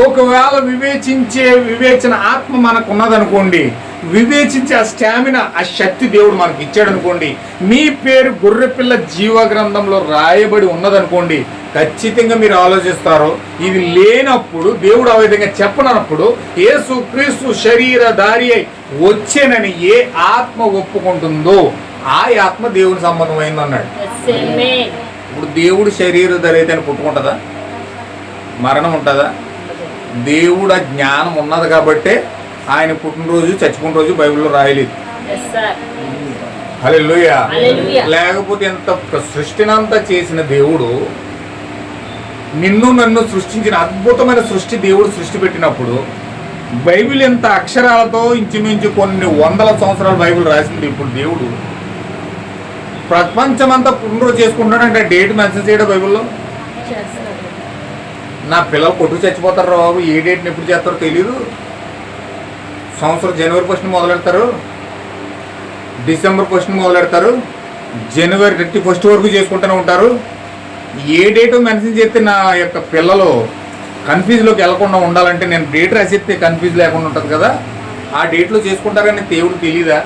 ఒకవేళ వివేచన ఆత్మ మనకు ఉన్నదనుకోండి, వివేచించే ఆ స్టామినా, ఆ శక్తి దేవుడు మనకి ఇచ్చాడు అనుకోండి, మీ పేరు గొర్రెపిల్ల జీవ గ్రంథంలో రాయబడి ఉన్నదనుకోండి, ఖచ్చితంగా మీరు ఆలోచిస్తారు. ఇది లేనప్పుడు, దేవుడు ఆ విధంగా చెప్పనప్పుడు యేసు క్రీస్తు శరీరధారి అయి వచ్చేనని ఏ ఆత్మ ఒప్పుకుంటుందో ఆ ఆత్మ దేవుని సంబంధమైంది అన్నాడు. ఇప్పుడు దేవుడు శరీరధారి అయితే అని పుట్టుకుంటుందా? మరణం ఉంటుందా? దేవుడు ఆ జ్ఞానం ఉన్నది కాబట్టే ఆయన పుట్టినరోజు చచ్చిపోయిన రోజు బైబిల్లో రాయలేదు. హల్లెలూయా. లేకపోతే ఎంత సృష్టినంతా చేసిన దేవుడు, నిన్ను నన్ను సృష్టించిన అద్భుతమైన సృష్టి దేవుడు సృష్టి పెట్టినప్పుడు బైబిల్ ఎంత అక్షరాలతో ఇంచుమించు కొన్ని వందల సంవత్సరాలు బైబిల్ రాసింది. ఇప్పుడు దేవుడు ప్రపంచమంతా పుట్టినరోజు చేసుకుంటాడంటే డేట్ మెన్షన్ చేయడం బైబిల్లో. నా పిల్లలు కొట్టుకు చచ్చిపోతారు బాబు, ఏ డేట్ని ఎప్పుడు చేస్తారో తెలీదు. సంవత్సరం జనవరి 1 మొదలెడతారు, డిసెంబర్ 1 మొదలెడతారు, జనవరి 31 వరకు చేసుకుంటూనే ఉంటారు. ఏ డేట్ మెన్షన్ చేస్తే నా యొక్క పిల్లలు కన్ఫ్యూజ్లోకి వెళ్లకుండా ఉండాలంటే నేను డేట్ రాసిస్తే కన్ఫ్యూజ్ లేకుండా ఉంటుంది కదా, ఆ డేట్లో చేసుకుంటారని దేవుడు తెలీదా?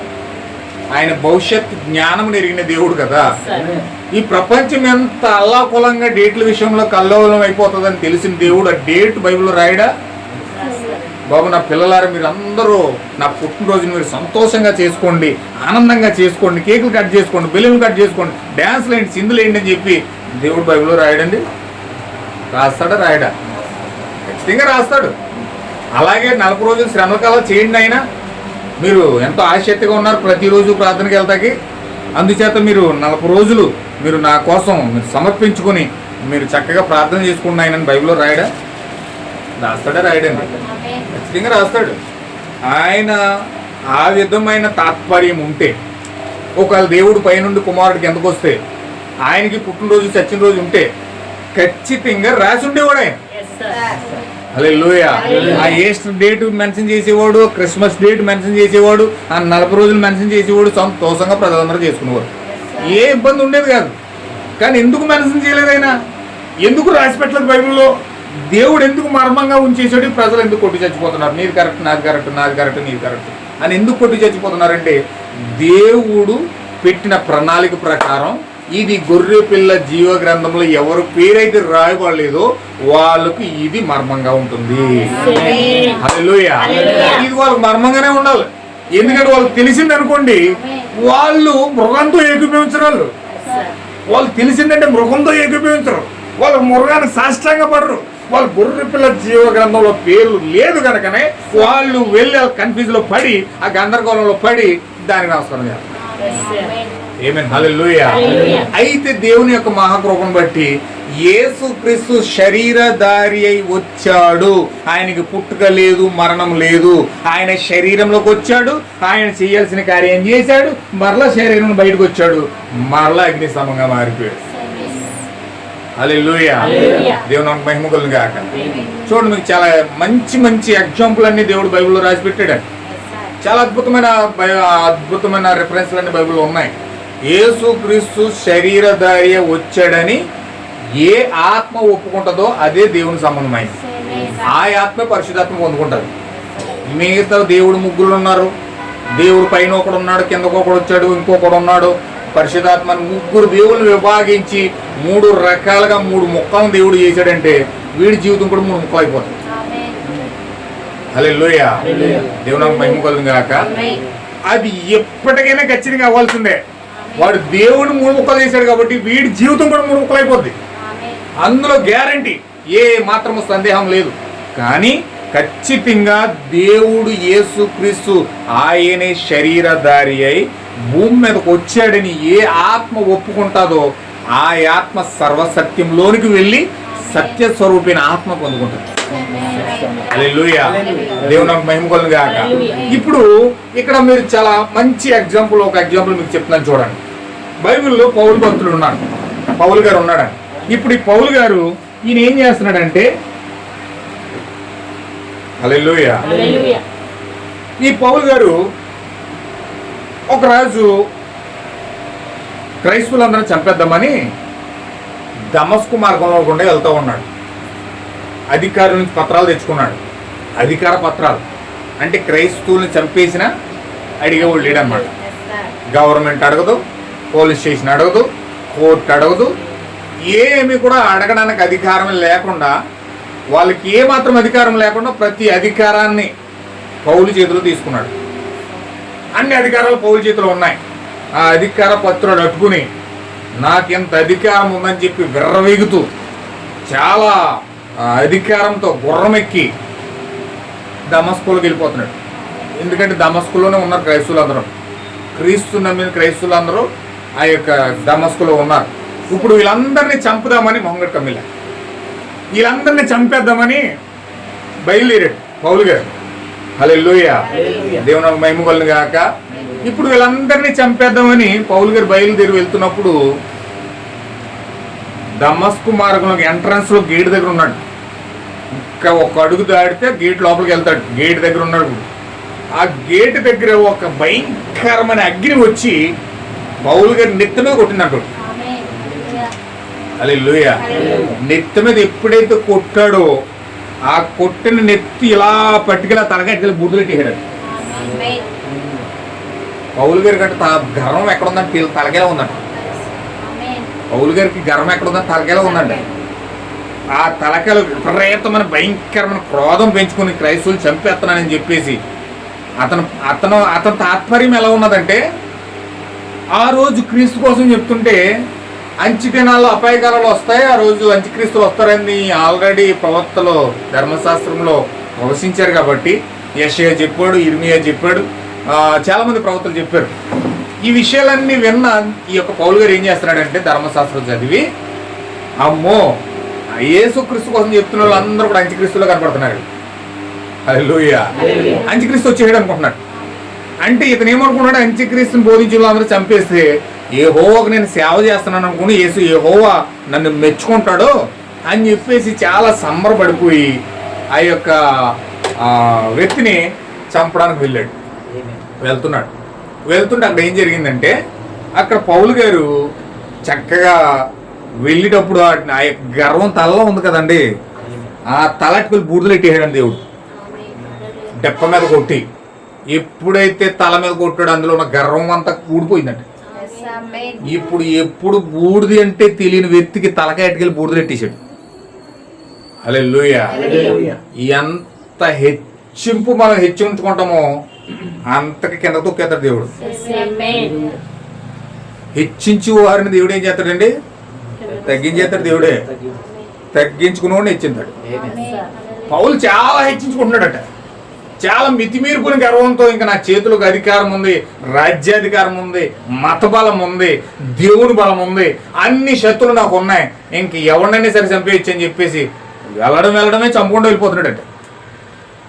ఆయన భవిష్యత్ జ్ఞానం ఎరిగిన దేవుడు కదా. ఈ ప్రపంచం ఎంత అల్లాకులంగా డేట్ల విషయంలో కల్లోలం అయిపోతుందని తెలిసిన దేవుడు ఆ డేట్ బైబిల్లో రాయడా? బాబు, నా పిల్లలారా, మీరు అందరూ నా పుట్టినరోజుని మీరు సంతోషంగా చేసుకోండి, ఆనందంగా చేసుకోండి, కేకులు కట్ చేసుకోండి, బెలూన్లు కట్ చేసుకోండి, డ్యాన్స్లు ఏంటి, సింధులు ఏంటి అని చెప్పి దేవుడు బైబిల్లో రాయడండి. రాస్తాడా? రాయడా? ఖచ్చితంగా రాస్తాడు. అలాగే 40 రోజులు శ్రమల కాలం చేయండి. అయినా మీరు ఎంతో ఆసక్తిగా ఉన్నారు ప్రతిరోజు ప్రార్థనకి వెళ్తాకి, అందుచేత మీరు 40 రోజులు మీరు నా కోసం మీరు సమర్పించుకొని మీరు చక్కగా ప్రార్థన చేసుకున్న ఆయన బైబిల్లో రాయడా? రాస్తాడా? రాయడండి. ఖచ్చితంగా రాస్తాడు. ఆయన ఆ విధమైన తాత్పర్యం ఉంటే, ఒకవేళ దేవుడు పైనుండి కుమారుడికి ఎందుకు వస్తే ఆయనకి పుట్టినరోజు చచ్చిన రోజు ఉంటే ఖచ్చితంగా రాసి ఉండేవాడు ఆయన. హల్లెలూయా. ఆ ఈస్టర్ డేట్ మెన్షన్ చేసేవాడు, క్రిస్మస్ డేట్ మెన్షన్ చేసేవాడు, ఆ 40 రోజులు మెన్షన్ చేసేవాడు, సంతోషంగా ప్రజలందరూ చేసుకునేవాడు. ఏ ఇబ్బంది ఉండేది కాదు. కానీ ఎందుకు మెన్షన్ చేయలేదు ఆయన? ఎందుకు రాసి పెట్టలేదు బైబిల్లో? దేవుడు ఎందుకు మర్మంగా ఉంచేసాడు? ప్రజలు ఎందుకు కొట్టి చచ్చిపోతున్నారు? నీది కరెక్ట్, నాది కరెక్ట్, నాది కరెక్ట్, నీది కరెక్ట్ అని ఎందుకు కొట్టి చచ్చిపోతున్నారంటే దేవుడు పెట్టిన ప్రణాళిక ప్రకారం ఇది గొర్రె పిల్ల జీవ గ్రంథంలో ఎవరు పేరైతే రాయబడలేదో వాళ్ళకి ఇది మర్మంగా ఉంటుంది. హల్లెలూయా. ఇది వాళ్ళకి మర్మంగానే ఉండాలి. ఎందుకంటే వాళ్ళకి తెలిసింది అనుకోండి, వాళ్ళు మృగంతో ఏకీభవించరు. వాళ్ళు తెలిసిందంటే మృగంతో ఏకీభవించరు. వాళ్ళు మృగాన్ని సాష్టాంగ పడరు. వాళ్ళు గొర్రె పిల్ల జీవ గ్రంథంలో పేరు లేదు కనుకనే వాళ్ళు వెళ్ళి కన్ఫ్యూజ్ లో పడి, ఆ గందరగోళంలో పడి దానికి నమస్కారం చేస్తారు. ఆమేన్. హల్లెలూయా. అయితే దేవుని యొక్క మహాకృపను బట్టి యేసు క్రీస్తు శరీరధారి అయి వచ్చాడు. ఆయనకి పుట్టుక లేదు, మరణం లేదు. ఆయన శరీరంలోకి వచ్చాడు, ఆయన చేయాల్సిన కార్యం చేశాడు, మరలా శరీరం బయటకు వచ్చాడు, మరలా అగ్ని సమంగా మారిపోయాడు. హల్లెలూయా. దేవుని మహిమ కలుగును గాక. చూడండి, మీకు చాలా మంచి మంచి ఎగ్జాంపుల్ అన్ని దేవుడు బైబిల్లో రాసి పెట్టాడు. చాలా అద్భుతమైన రెఫరెన్స్లు అన్ని బైబిల్లో ఉన్నాయి. యేసు క్రీస్తు శరీరధారి వచ్చాడని ఏ ఆత్మ ఒప్పుకుంటుందో అదే దేవుని సంబంధమైంది. ఆ ఆత్మ పరిశుద్ధాత్మ పొందుకుంటారు. మిగతా దేవుడు ముగ్గురు ఉన్నారు, దేవుడు పైన ఒకడు ఉన్నాడు, కిందకు ఒకడు వచ్చాడు, ఇంకొకడు ఉన్నాడు. పరిశుద్ధాత్మని ముగ్గురు దేవుళ్ళు విభాగించి 3 రకాలుగా 3 ముక్కలను దేవుడు చేశాడంటే వీడి జీవితం కూడా 3 ముక్కలు అయిపోతుంది. హల్లెలూయా. దేవుని మహిమ కలుగును గాక. అది ఎప్పటికైనా ఖచ్చితంగా అవ్వాల్సిందే. వాడు దేవుడు 3 ముక్కలు చేశాడు కాబట్టి వీడి జీవితం కూడా 3 ముక్కలు అయిపోద్ది. అందులో గ్యారంటీ, ఏ మాత్రము సందేహం లేదు. కానీ ఖచ్చితంగా దేవుడు యేసుక్రీస్తు ఆయనే శరీరధారి అయి భూమి మీదకి వచ్చాడని ఏ ఆత్మ ఒప్పుకుంటాదో ఆ ఆత్మ సర్వసత్యంలోనికి వెళ్ళి సత్య స్వరూపైన ఆత్మ పొందుకుంటుంది. హల్లెలూయా. దేవుని మహిమ కలుగును గాక. ఇప్పుడు ఇక్కడ మీరు చాలా మంచి ఎగ్జాంపుల్, ఒక ఎగ్జాంపుల్ మీకు చెప్తున్నాను చూడండి. బైబిల్లో పౌలు భక్తుడు ఉన్నాడు, పౌలు గారు ఉన్నాడని. ఇప్పుడు ఈ పౌలు గారు ఈయన ఏం చేస్తున్నాడంటే, హల్లెలూయా, ఈ పౌలు గారు ఒక రాజు క్రైస్తవులందరూ చంపేద్దామని దమస్కు మార్గంలో గుండా వెళ్తూ ఉన్నాడు. అధికారుల నుంచి పత్రాలు తెచ్చుకున్నాడు. అధికార పత్రాలు అంటే క్రైస్తవుల్ని చంపేసిన అడిగేవాళ్ళు లేడన్నమాట. గవర్నమెంట్ అడగదు, పోలీస్ స్టేషన్ అడగదు, కోర్టు అడగదు, ఏమి కూడా అడగడానికి అధికారం లేకుండా, వాళ్ళకి ఏమాత్రం అధికారం లేకుండా ప్రతి అధికారాన్ని పౌలు చేతిలో తీసుకున్నాడు. అన్ని అధికారాలు పౌలు చేతిలో ఉన్నాయి. ఆ అధికార పత్రాలు అట్టుకుని నాకెంత అధికారం ఉందని చెప్పి విర్రవీగుతూ చాలా అధికారంతో గుర్రమెక్కి దమస్కులోకి వెళ్ళిపోతున్నాడు. ఎందుకంటే దమస్కులోనే ఉన్నారు క్రైస్తవులందరూ, క్రీస్తు నమ్మిన క్రైస్తవులందరూ ఆ యొక్క దమస్కులో ఉన్నారు. ఇప్పుడు వీళ్ళందరినీ చంపుదామని మొహమ్మద్ కమిల వీళ్ళందరినీ చంపేద్దామని బయలుదేరాడు పౌలు గారు. హల్లెలూయా. దేవుని మహిమ కలుగును గాక. ఇప్పుడు వీళ్ళందరినీ చంపేద్దామని పౌలు గారు బయలుదేరి వెళ్తున్నప్పుడు దమస్కు మార్గంలో ఎంట్రన్స్ లో గేట్ దగ్గర ఉన్నాడు. ఇంకా ఒక అడుగు దాడితే గేట్ లోపలికి వెళ్తాడు. గేట్ దగ్గర ఉన్నాడు. ఆ గేట్ దగ్గర ఒక భయంకరమైన అగ్ని వచ్చి పౌలు గారి నెత్తి మీద కొట్టిందంటాడు. హల్లెలూయా. నెత్తి మీద ఎప్పుడైతే కొట్టాడో ఆ కొట్టిన నెత్తి ఇలా పట్టుకెళ్ళి తలగట్టుకెళ్ళి బూతులెట్టేసాడు. పౌలు గారి కంటే గర్వం ఎక్కడుందంటే తలకేలా ఉందంట. పౌలు గారికి గర్వం ఎక్కడుందని తలకేలా ఉందండి. ఆ తలకాయలు విపరీతమైన భయంకరమైన క్రోధం పెంచుకుని క్రైస్తవులు చంపేస్తున్నానని చెప్పేసి అతని తాత్పర్యం ఎలా ఉన్నదంటే, ఆ రోజు క్రీస్తు కోసం చెప్తుంటే అంత్యదినాల్లో అపాయకాలాలు వస్తాయి, ఆ రోజు అంత్యక్రీస్తులు వస్తారని ఆల్రెడీ ప్రవక్తలో ధర్మశాస్త్రంలో ప్రవశించారు కాబట్టి యెషయా చెప్పాడు, ఇర్మియా చెప్పాడు, చాలామంది ప్రవక్తలు చెప్పారు. ఈ విషయాలన్నీ విన్న ఈ యొక్క పౌలు గారు ఏం చేస్తున్నాడంటే ధర్మశాస్త్రం చదివి, అమ్మో యేసుక్రీస్తు కోసం చెప్తున్న వాళ్ళందరూ కూడా అంత్యక్రీస్తులో కనపడుతున్నారు. హల్లెలూయా. అంత్యక్రీస్తు వచ్చేయడం అనుకుంటున్నాడు. అంటే ఇతను ఏమనుకున్నాడు, అంత్యక్రీస్తుని బోధించిన వాళ్ళందరూ చంపేస్తే యెహోవాకు నేను సేవ చేస్తున్నాను అనుకుని యెహోవా నన్ను మెచ్చుకుంటాడు అని చెప్పేసి చాలా సంబరపడిపోయి ఆ యొక్క వ్యక్తిని చంపడానికి వెళ్తున్నాడు. వెళ్తుంటే అక్కడ ఏం జరిగిందంటే, అక్కడ పౌలు గారు చక్కగా వెళ్ళేటప్పుడు ఆ గర్వం తలలో ఉంది కదండి, ఆ తలట్టుకుని బూడిదలు ఎట్టేసాడు దేవుడు డెప్ప మీద కొట్టి. ఎప్పుడైతే తల మీద కొట్టాడో అందులో ఉన్న గర్వం అంతా ఊడిపోయిందంట. ఎప్పుడు బూడిది అంటే తెలియని వ్యక్తికి తలకాయ ఎట్టుకెళ్ళి బూడిదలు ఎట్టేసాడు. హల్లెలూయా. ఎంత హెచ్చింపు మనం హెచ్చించుకుంటామో అంతకి కింద తొక్కేస్తాడు దేవుడు. హెచ్చించి వారిని దేవుడు ఏం చేస్తాడండి, తగ్గించేస్తాడు. దేవుడే తగ్గించుకుని హెచ్చించాడు. పౌలు చాలా హెచ్చించుకుంటున్నాడట. చాలా మితిమీరుకుని గర్వంతో, ఇంకా నా చేతులకు అధికారం ఉంది, రాజ్యాధికారం ఉంది, మత బలం ఉంది, దేవుని బలం ఉంది, అన్ని శక్తులు నాకు ఉన్నాయి, ఇంక ఎవరినైనా సరే చంపేయచ్చు అని చెప్పేసి వెళ్ళడమే చంపకుండా వెళ్ళిపోతున్నాడట.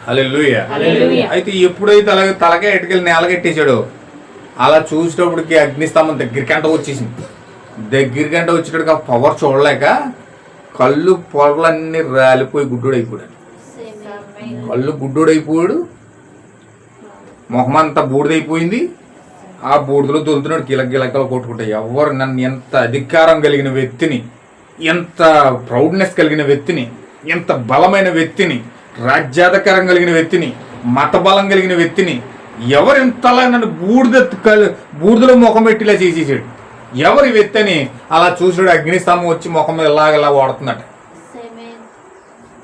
హల్లెలూయా. అయితే ఎప్పుడైతే అలాగే తలకాయ ఎట్టుకెళ్ళి నేలగట్టేశాడో అలా చూసేటప్పటికి అగ్నిస్తంభం దగ్గరికంట వచ్చేసింది. దగ్గరికంట వచ్చేటప్పటికి ఆ పవర్ చూడలేక కళ్ళు పొగలన్నీ రాలిపోయి గుడ్డోడైపోయాడు. కళ్ళు గుడ్డోడైపోయాడు, మొహమంతా బూడిదైపోయింది. ఆ బూడిదలో దొరుకుతున్నాడు గిలగిలకలు కొట్టుకుంటే. ఎవరు నన్ను ఎంత అధికారం కలిగిన వ్యక్తిని, ఎంత ప్రౌడ్నెస్ కలిగిన వ్యక్తిని, ఎంత బలమైన వ్యక్తిని, రాజ్యాధికారం కలిగిన వ్యక్తిని, మత బలం కలిగిన వ్యక్తిని, ఎవరు ఇంతలా నన్ను బూడిదలో ముఖం పెట్టిలా చేసేసాడు, ఎవరు వ్యక్తిని అలా చూసాడు. అగ్నిస్తంభం వచ్చి ముఖం మీద ఇలా వాడుతుందట.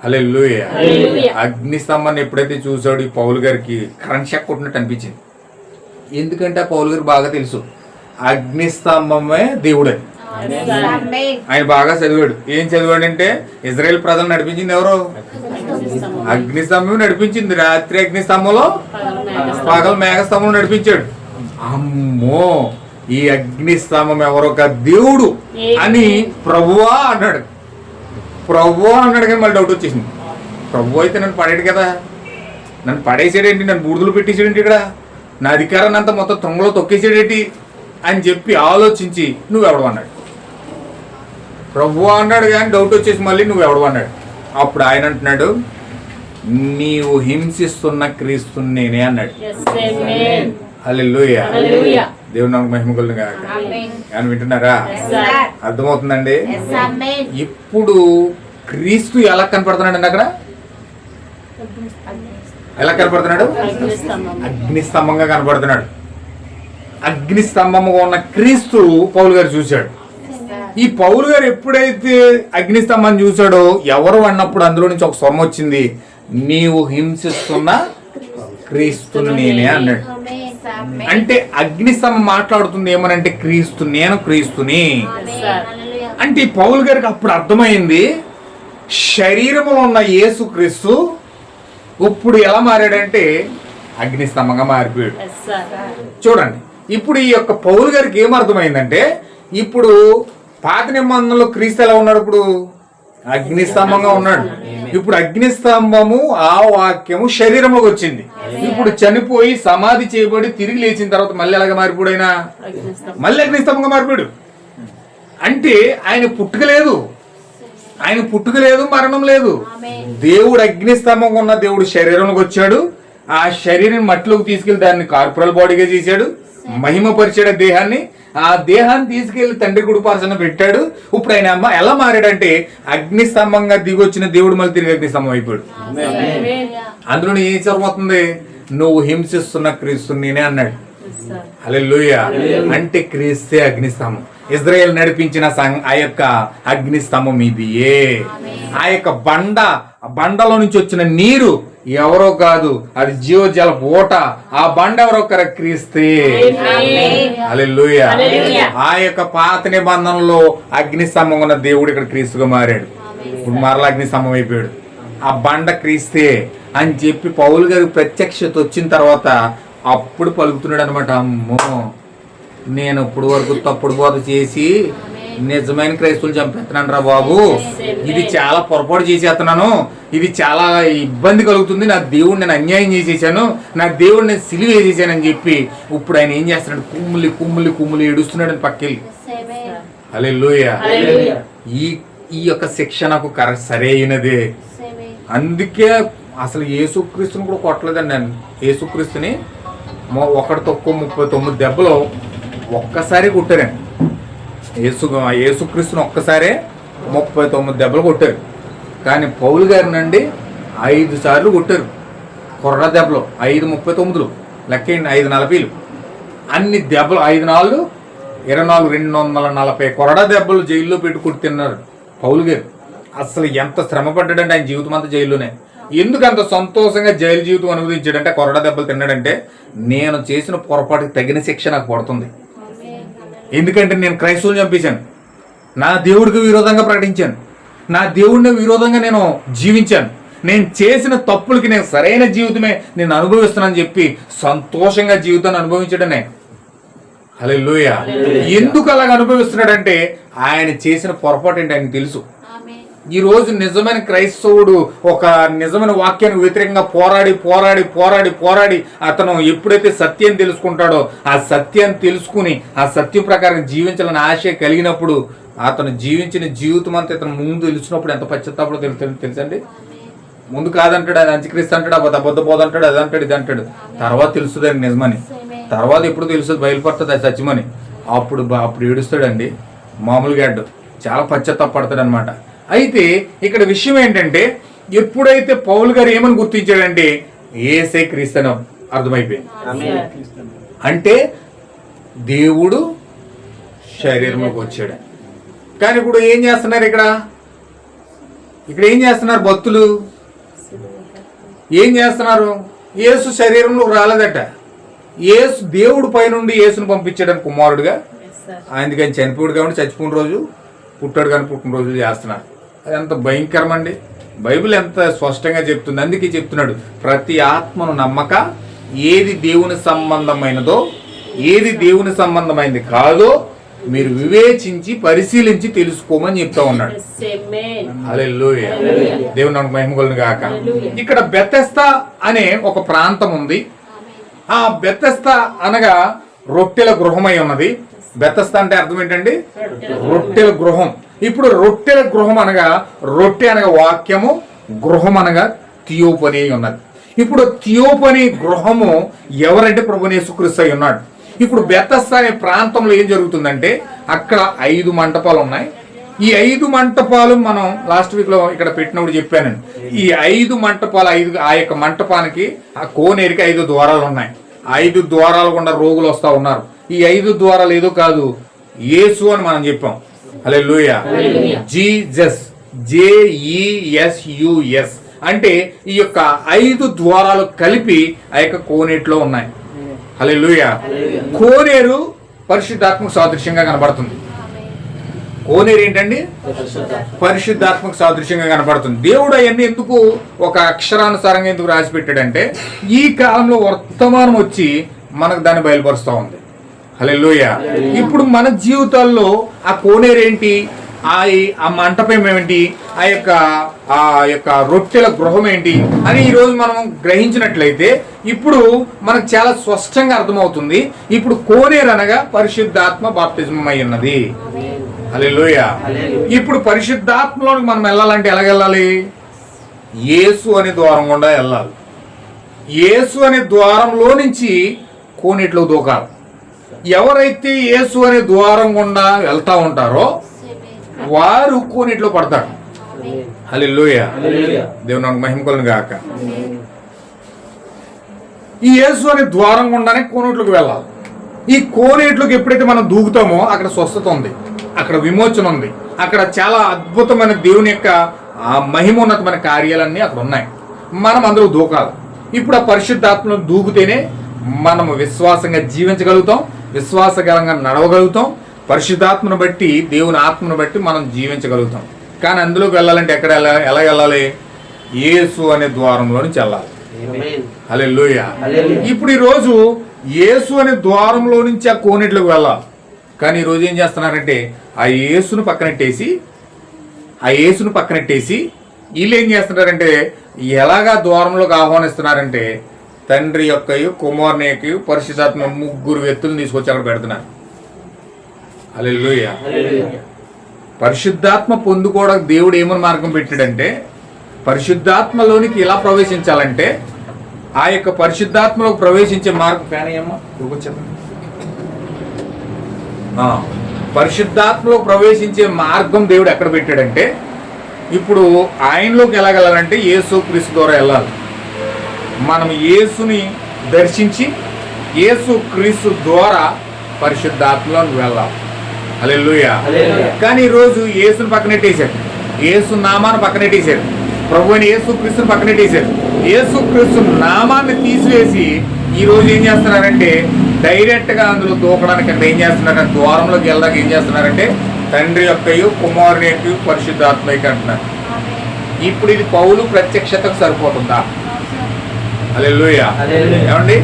హల్లెలూయా. అగ్నిస్తంభాన్ని ఎప్పుడైతే చూసాడు ఈ పౌలు గారికి కరెంట్ షాక్ కొట్టినట్టు అనిపించింది. ఎందుకంటే ఆ పౌలు గారికి బాగా తెలుసు అగ్నిస్తంభమే దేవుడని. ఆయన బాగా చదివాడు. ఏం చదివాడంటే ఇజ్రాయెల్ ప్రజలు నడిపించింది ఎవరు? అగ్నిస్తంభం నడిపించింది. రాత్రి అగ్నిస్తంభంలో, పగలు మేఘస్తంభం నడిపించాడు. అమ్మో, ఈ అగ్నిస్తంభం ఎవరొక దేవుడు అని ప్రభువా అన్నాడు. ప్రభువా అన్నాడు కానీ మళ్ళీ డౌట్ వచ్చేసింది. ప్రభు అయితే నన్ను పడేడు కదా, నన్ను పడేసాడేంటి, నన్ను బూడిదలు పెట్టేసాడేంటి, ఇక్కడ నా అధికారాన్ని అంతా మొత్తం తొంగలో తొక్కేసాడేంటి అని చెప్పి ఆలోచించి నువ్వెవడు అన్నాడు. ప్రభు అన్నాడు కానీ డౌట్ వచ్చేసి మళ్ళీ నువ్వెవడు అన్నాడు. అప్పుడు ఆయన అంటున్నాడు, నీవు హింసిస్తున్న క్రీస్తుని నేనే అన్నాడు. హల్లెలూయా. దేవుని నామమునకు మహిమ కలుగును గాక. అని వింటున్నారా? అర్థమవుతుందండి. ఇప్పుడు క్రీస్తు ఎలా కనపడుతున్నాడు అక్కడ? ఎలా కనపడుతున్నాడు? అగ్నిస్తంభంగా కనపడుతున్నాడు. అగ్నిస్తంభంగా ఉన్న క్రీస్తు పౌలు గారు చూశాడు. ఈ పౌలు గారు ఎప్పుడైతే అగ్నిస్తంభం చూశాడో ఎవరు అన్నప్పుడు అందులో నుంచి ఒక స్వరం వచ్చింది, నీవు హింసిస్తున్న క్రీస్తుని నేనే అన్నాడు. అంటే అగ్నిస్తంభం మాట్లాడుతుంది ఏమనంటే క్రీస్తు, నేను క్రీస్తుని. అంటే ఈ పౌలు గారికి అప్పుడు అర్థమైంది శరీరంలో ఉన్న యేసు క్రీస్తు ఇప్పుడు ఎలా మారాడంటే అగ్నిస్తంభంగా మారిపోయాడు. చూడండి, ఇప్పుడు ఈ యొక్క పౌలు గారికి ఏమర్థమైందంటే ఇప్పుడు పాత నిబంధనలో క్రీస్తు ఎలా ఉన్నాడు? ఇప్పుడు అగ్నిస్తంభంగా ఉన్నాడు. ఇప్పుడు అగ్నిస్తంభము ఆ వాక్యము శరీరంలోకి వచ్చింది. ఇప్పుడు చనిపోయి సమాధి చేయబడి తిరిగి లేచిన తర్వాత మళ్ళీ ఎలాగ మారిపోయాడు? ఆయన మళ్ళీ అగ్నిస్తంభంగా మారిపోయాడు. అంటే ఆయన పుట్టుకలేదు, ఆయన పుట్టుకలేదు, మరణం లేదు. దేవుడు అగ్నిస్తంభంగా ఉన్న దేవుడు శరీరంలోకి వచ్చాడు. ఆ శరీరం మట్టిలోకి తీసుకెళ్లి దాన్ని కార్పొరల్ బాడీగా చేశాడు, మహిమపరిచాడు దేహాన్ని. ఆ దేహాన్ని తీసుకెళ్లి తండ్రి కుడిపార్శ్వన పెట్టాడు. ఇప్పుడు ఆయన అమ్మ ఎలా మారాడంటే అగ్నిస్తంభంగా దిగొచ్చిన దేవుడు మళ్ళీ తిరిగి అగ్నిస్తంభం అయిపోయాడు. అందులో ఏం చదువుతుంది? నువ్వు హింసిస్తున్న క్రీస్తు నేనే అన్నాడు. హల్లెలూయా. అంటే క్రీస్తే అగ్నిస్తంభం. ఇజ్రాయేల్ నడిపించిన ఆ యొక్క అగ్నిస్తంభం ఇదియే. ఆ యొక్క బండలో నుంచి వచ్చిన నీరు ఎవరో కాదు, అది జీవజల ఓట. ఆ బండ ఎవరో క్రీస్తే. హల్లెలూయా. ఆ యొక్క పాత నిబంధనలో అగ్నిస్తంభం ఉన్న దేవుడు ఇక్కడ క్రీస్తుగా మారాడు. ఇప్పుడు మరలా అగ్నిస్తంభం అయిపోయాడు. ఆ బండ క్రీస్తే అని చెప్పి పౌలు గారి ప్రత్యక్షత వచ్చిన తర్వాత అప్పుడు పలుకుతున్నాడు అనమాట. అమ్మో, నేను ఇప్పుడు వరకు తప్పుడు బోధ చేసి నిజమైన క్రైస్తవులు చంపేస్తున్నాను రా బాబు, ఇది చాలా పొరపాటు చేసేస్తున్నాను, ఇది చాలా ఇబ్బంది కలుగుతుంది, నా దేవుడిని నేను అన్యాయం చేసేసాను, నా దేవుడిని నేను సిలువ వేసేసాను అని చెప్పి ఇప్పుడు ఆయన ఏం చేస్తున్నాడు? కుమ్ములి కుమ్ములి కుమ్ములి ఏడుస్తున్నాడు అని పక్కెళ్ళి. హల్లెలూయా. ఈ యొక్క శిక్ష నాకు సరైనదే. అందుకే అసలు యేసుక్రీస్తుని కూడా కొట్టలేదండి నేను. యేసుక్రీస్తుని ఒకటి తక్కువ 39 దెబ్బలు ఒక్కసారి కొట్టారండి. యేసుక్రీస్తుని ఒక్కసారే 39 దెబ్బలు కొట్టారు. కానీ పౌలు గారినండి 5 సార్లు కొట్టారు కొర్ర దెబ్బలు. 5:39 లెక్కండి, 5:40 అన్ని దెబ్బలు. 5:4 24 240 కొరడా దెబ్బలు జైల్లో పెట్టి కొడుతున్నారు పౌలు గారు. అసలు ఎంత శ్రమ పడ్డాడంటే ఆయన జీవితం అంతా జైల్లోనే. ఎందుకు అంత సంతోషంగా జైలు జీవితం అనుభవించాడంటే, కొరడా దెబ్బలు తిన్నాడంటే నేను చేసిన పొరపాటుకి తగిన శిక్ష నాకు పడుతుంది. ఎందుకంటే నేను క్రైస్తవుని చంపేశాను, నా దేవుడికి విరోధంగా ప్రకటించాను, నా దేవుడిని విరోధంగా నేను జీవించాను, నేను చేసిన తప్పులకి నేను సరైన జీవితమే నేను అనుభవిస్తున్నానని చెప్పి సంతోషంగా జీవితాన్ని అనుభవించడనే. హల్లెలూయా. ఎందుకు అలాగ అనుభవిస్తున్నాడంటే ఆయన చేసిన పొరపాటు ఏంటి ఆయనకు తెలుసు. ఈ రోజు నిజమైన క్రైస్తవుడు ఒక నిజమైన వాక్యానికి వ్యతిరేకంగా పోరాడి పోరాడి పోరాడి పోరాడి అతను ఎప్పుడైతే సత్యం తెలుసుకుంటాడో ఆ సత్యాన్ని తెలుసుకుని ఆ సత్యం ప్రకారం జీవించాలని ఆశ కలిగినప్పుడు అతను జీవించిన జీవితం అంతా ఇతను ముందు తెలిసినప్పుడు ఎంత పశ్చాత్తాపడో తెలుసండి. ముందు కాదంటాడు, అది అంత్యక్రీస్తు అంటాడు, అబద్ధ బోధ అంటాడు, అది అంటాడు, ఇది అంటాడు. తర్వాత తెలుస్తుంది నిజమని. తర్వాత ఎప్పుడు తెలుస్తుంది, బయలుపడుతుంది అది సత్యమని. అప్పుడు ఏడుస్తాడండి మామూలుగా. చాలా పశ్చాత్తాపడతాడు అనమాట. అయితే ఇక్కడ విషయం ఏంటంటే ఎప్పుడైతే పౌలు గారు ఏమని గుర్తించాడంటే యేసే క్రీస్తును అర్థమైపోయింది. ఆమేన్. అంటే దేవుడు శరీరంలోకి వచ్చాడు. కానీ ఇప్పుడు ఏం చేస్తున్నారు ఇక్కడ ఏం చేస్తున్నారు భక్తులు? ఏం చేస్తున్నారు? యేసు శరీరంలోకి రాలేదట. యేసు దేవుడు పైనుండి యేసును పంపించాడని కుమారుడుగా. అందుకని చనిపోయాడు కాబట్టి చచ్చిపోయిన రోజు, పుట్టాడు కానీ పుట్టిన రోజులు చేస్తున్నారు. అది ఎంత భయంకరం అండి. బైబిల్ ఎంత స్పష్టంగా చెప్తుంది. అందుకే చెప్తున్నాడు, ప్రతి ఆత్మను నమ్మక ఏది దేవుని సంబంధమైనదో ఏది దేవుని సంబంధమైనది కాదో మీరు వివేచించి పరిశీలించి తెలుసుకోమని చెప్తా ఉన్నాడు. హల్లెలూయా. దేవుని నామమునకు మహిమ కలుగును గాక. ఇక్కడ బెతెస్దా అనే ఒక ప్రాంతం ఉంది. ఆ బెతెస్దా అనగా రొట్టెల గృహమై ఉన్నది. బెతెస్దా అంటే అర్థం ఏంటండి? రొట్టెల గృహం. ఇప్పుడు రొట్టెల గృహం అనగా రొట్టె అనగా వాక్యము, గృహం అనగా థియోపని ఉన్నది. ఇప్పుడు థియోపని గృహము ఎవరంటే ప్రభువైన యేసుక్రీస్తు అయి ఉన్నాడు. ఇప్పుడు బెతెస్దా అనే ప్రాంతంలో ఏం జరుగుతుందంటే అక్కడ 5 మంటపాలు ఉన్నాయి. ఈ 5 మంటపాలు మనం లాస్ట్ వీక్ లో ఇక్కడ పెట్టినప్పుడు చెప్పానండి. ఈ 5 మంటపాలు ఆ యొక్క మంటపానికి ఆ కోనేరికి 5 ద్వారాలు ఉన్నాయి. 5 ద్వారాల గుండా రోగులు వస్తా ఉన్నారు. ఈ 5 ద్వారాలు ఏదో కాదు, యేసు అని మనం చెప్పాం. హల్లెలూయా. జీసస్, JESUS అంటే ఈ యొక్క 5 ద్వారాలు కలిపి ఆ యొక్క కోనేటిలో ఉన్నాయి. హల్లెలూయా. కోనేరు పరిశుద్ధాత్మకు సాదృశ్యంగా కనబడుతుంది. కోనేరు ఏంటండి? పరిశుద్ధాత్మకు సాదృశ్యంగా కనబడుతుంది. దేవుడు అవన్నీ ఎందుకు ఒక అక్షరానుసారంగా ఎందుకు రాసి పెట్టాడంటే ఈ కాలంలో వర్తమానం వచ్చి మనకు దాన్ని బయలుపరుస్తూ ఉంది. హల్లెలూయా. ఇప్పుడు మన జీవితాల్లో ఆ కోనేరు ఏంటి, ఆ మంటపం ఏమిటి, ఆ యొక్క రొట్టెల గృహం ఏంటి అని ఈరోజు మనం గ్రహించినట్లయితే ఇప్పుడు మనకు చాలా స్పష్టంగా అర్థమవుతుంది. ఇప్పుడు కోనేరు అనగా పరిశుద్ధాత్మ బాప్తిజం అయి ఉన్నది. హల్లెలూయా. ఇప్పుడు పరిశుద్ధాత్మలోకి మనం వెళ్ళాలంటే ఎలాగెళ్ళాలి? యేసు అనే ద్వారం గుండా వెళ్ళాలి. యేసు అనే ద్వారంలో నుంచి కోనేటిలో దూకాలి. ఎవరైతే యేసు అనే ద్వారం గుండా వెళ్తా ఉంటారో వారు కోనేటిలో పడతారు. హల్లెలూయా. దేవుని నామమునకు మహిమ కలుగును గాక. ఈ యేసు అనే ద్వారం గుండానే కోనేటిలోకి వెళ్ళాలి. ఈ కోనేటిలోకి ఎప్పుడైతే మనం దూకుతామో అక్కడ స్వస్థత ఉంది, అక్కడ విమోచన ఉంది, అక్కడ చాలా అద్భుతమైన దేవుని యొక్క మహిమోన్నతమైన కార్యాలన్నీ అక్కడ ఉన్నాయి. మనం అందులో దూకాలి. ఇప్పుడు ఆ పరిశుద్ధాత్మలో దూకితేనే మనము విశ్వాసంగా జీవించగలుగుతాం, విశ్వాసకరంగా నడవగలుగుతాం. పరిశుద్ధాత్మను బట్టి, దేవుని ఆత్మను బట్టి మనం జీవించగలుగుతాం. కానీ అందులోకి వెళ్ళాలంటే ఎలా వెళ్ళాలి? యేసు అనే ద్వారంలో నుంచి వెళ్ళాలి. హల్లెలూయా. ఇప్పుడు ఈరోజు యేసు అనే ద్వారంలో నుంచి ఆ కోనేటిలోకి వెళ్ళాలి. కానీ ఈరోజు ఏం చేస్తున్నారంటే ఆ యేసును పక్కనెట్టేసి వీళ్ళు ఏం చేస్తున్నారంటే ఎలాగా ద్వారంలోకి ఆహ్వానిస్తున్నారంటే తండ్రి యొక్కయు, కుమారుని యొక్కయు, పరిశుద్ధాత్మ 3 వ్యక్తులను తీసుకొచ్చి అక్కడ పెడుతున్నారు. హల్లెలూయా. పరిశుద్ధాత్మ పొందుకోవడానికి దేవుడు ఏమని మార్గం పెట్టాడంటే పరిశుద్ధాత్మలోనికి ఎలా ప్రవేశించాలంటే ఆ యొక్క పరిశుద్ధాత్మలోకి ప్రవేశించే మార్గం పరిశుద్ధాత్మలోకి ప్రవేశించే మార్గం దేవుడు ఎక్కడ పెట్టాడంటే ఇప్పుడు ఆయనలోకి వెళ్ళగలంటే యేసు క్రీస్తు ద్వారా వెళ్ళాలి. మనం యేసుని దర్శించి యేసు క్రీస్తు ద్వారా పరిశుద్ధాత్మలోకి వెళ్ళాలి. హల్లెలూయా. కానీ ఈరోజు యేసుని పక్కనెట్టేశారు, యేసు నామాన్ని పక్కనెట్టేశారు, ప్రభువైన యేసు క్రీస్తుని పక్కనెట్టేశారు. యేసు క్రీస్తు నామాన్ని తీసివేసి ఈరోజు ఏం చేస్తున్నారంటే డైరెక్ట్గా అందులో దూకడానికి అంటే ఏం చేస్తున్నారంటే ద్వారంలోకి వెళ్ళడానికి ఏం చేస్తున్నారంటే తండ్రి యొక్కయు, కుమారుని యొక్కయు, పరిశుద్ధాత్మకి అంటున్నారు. ఇప్పుడు ఇది పౌలు ప్రత్యక్షతకు సరిపోతుందా? హల్లెలూయా. ఏమండి,